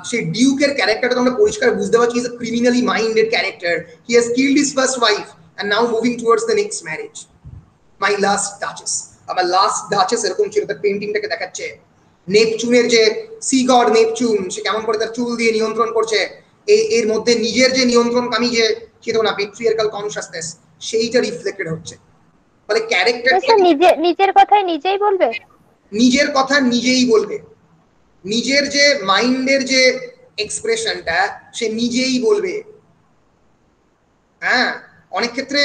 সেই ডিউকের ক্যারেক্টারটা তোমরা পরিষ্কার বুঝতে পারছো, is a criminally minded character, he has killed his first wife and now moving towards the next marriage. My last duchess, আমার লাস্ট ডাচেস এরকম ছিল, তার পেইন্টিংটাকে দেখাচ্ছে, নেপচুনের যে সি গড নেপচুন, সে কেমন করে তার চুল দিয়ে নিয়ন্ত্রণ করছে, এর মধ্যে নিজের যে নিয়ন্ত্রণকামী যে চেতনা, পেট্রিয়ার্কাল কনসাসনেস, সেইটা রিফ্লেক্টেড হচ্ছে। ফলে ক্যারেক্টার নিজের কথাই নিজেই বলবে, নিজের কথা নিজেই বলবে, নিজের যে মাইন্ডের যে এক্সপ্রেশনটা সে নিজেই বলবে। হ্যাঁ, অনেক ক্ষেত্রে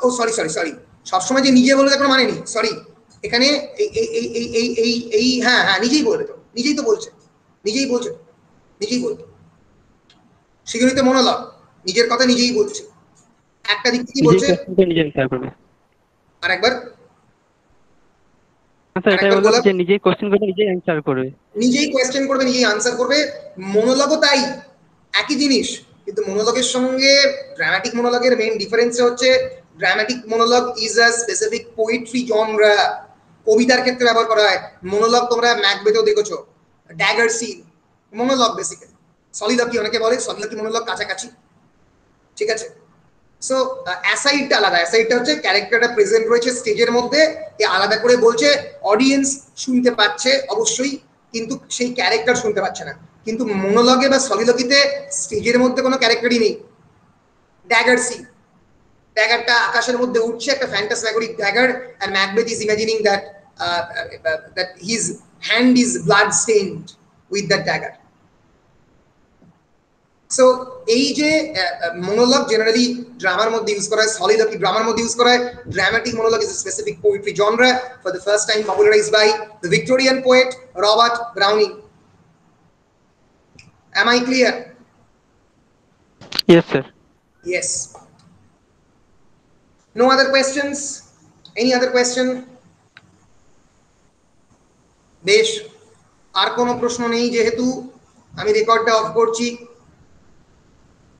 ও সরি সরি সরি সবসময় যে নিজে বলবে কোনো মানে নেই, সরি, এখানে এই হ্যাঁ হ্যাঁ নিজেই বলবে, তো নিজেই তো বলছে, নিজেই বলছে, নিজেই বলবে, সেগুলোই তো মনোলগ, নিজের কথা নিজেই বলছে, একটা দিক থেকে বলছে। আরেকবার নিজেই কোশ্চেন করবে, নিজেই অ্যানসার করবে, নিজেই কোয়েশ্চেন করবে, নিজেই আনসার করবে। মনোলগও তাই, একই জিনিস, কিন্তু মনোলগের সঙ্গে ড্রামাটিক মনোলগের মেইন ডিফারেন্স হচ্ছে, dramatic monologue is a specific poetry genre, কবিতার ক্ষেত্রে ব্যবহার করা হয়। মনোলগ তোমরা ম্যাকবেথেও দেখেছো, ড্যাগার সিন, মনোলগ বেসিক্যালি। সলিলকি অনেকে বলে, সলিলকি মনোলগ কাছাকাছি, ঠিক আছে। সো অ্যাসাইডটা আলাদা, অ্যাসাইডটা হচ্ছে ক্যারেক্টারটা প্রেজেন্ট রয়েছে স্টেজের মধ্যে, এ আলাদা করে বলছে, অডিয়েন্স শুনতে পাচ্ছে অবশ্যই, কিন্তু সেই ক্যারেক্টার শুনতে পাচ্ছে না। কিন্তু মনোলগে বা সলিলকিতে স্টেজের মধ্যে কোনো ক্যারেক্টারই নেই। ড্যাগার সিন, ড্যাগারটা আকাশের মধ্যে উঠছে, একটা phantasmagoric dagger, and Macbeth is imagining that his hand is blood stained with that dagger. So এই যে মনোলগ জেনারেলি ড্রামার মধ্যে ইউজ করা হয়, সলিলকি ড্রামার মধ্যে ইউজ করা হয়। Dramatic monologue is a specific poetry genre for the first time popularized by the Victorian poet Robert Browning. Am I clear? Yes sir. Yes. No other questions? Any other question? বেশ, আর কোনো প্রশ্ন নেই, যেহেতু আমি রেকর্ডটা of করছি।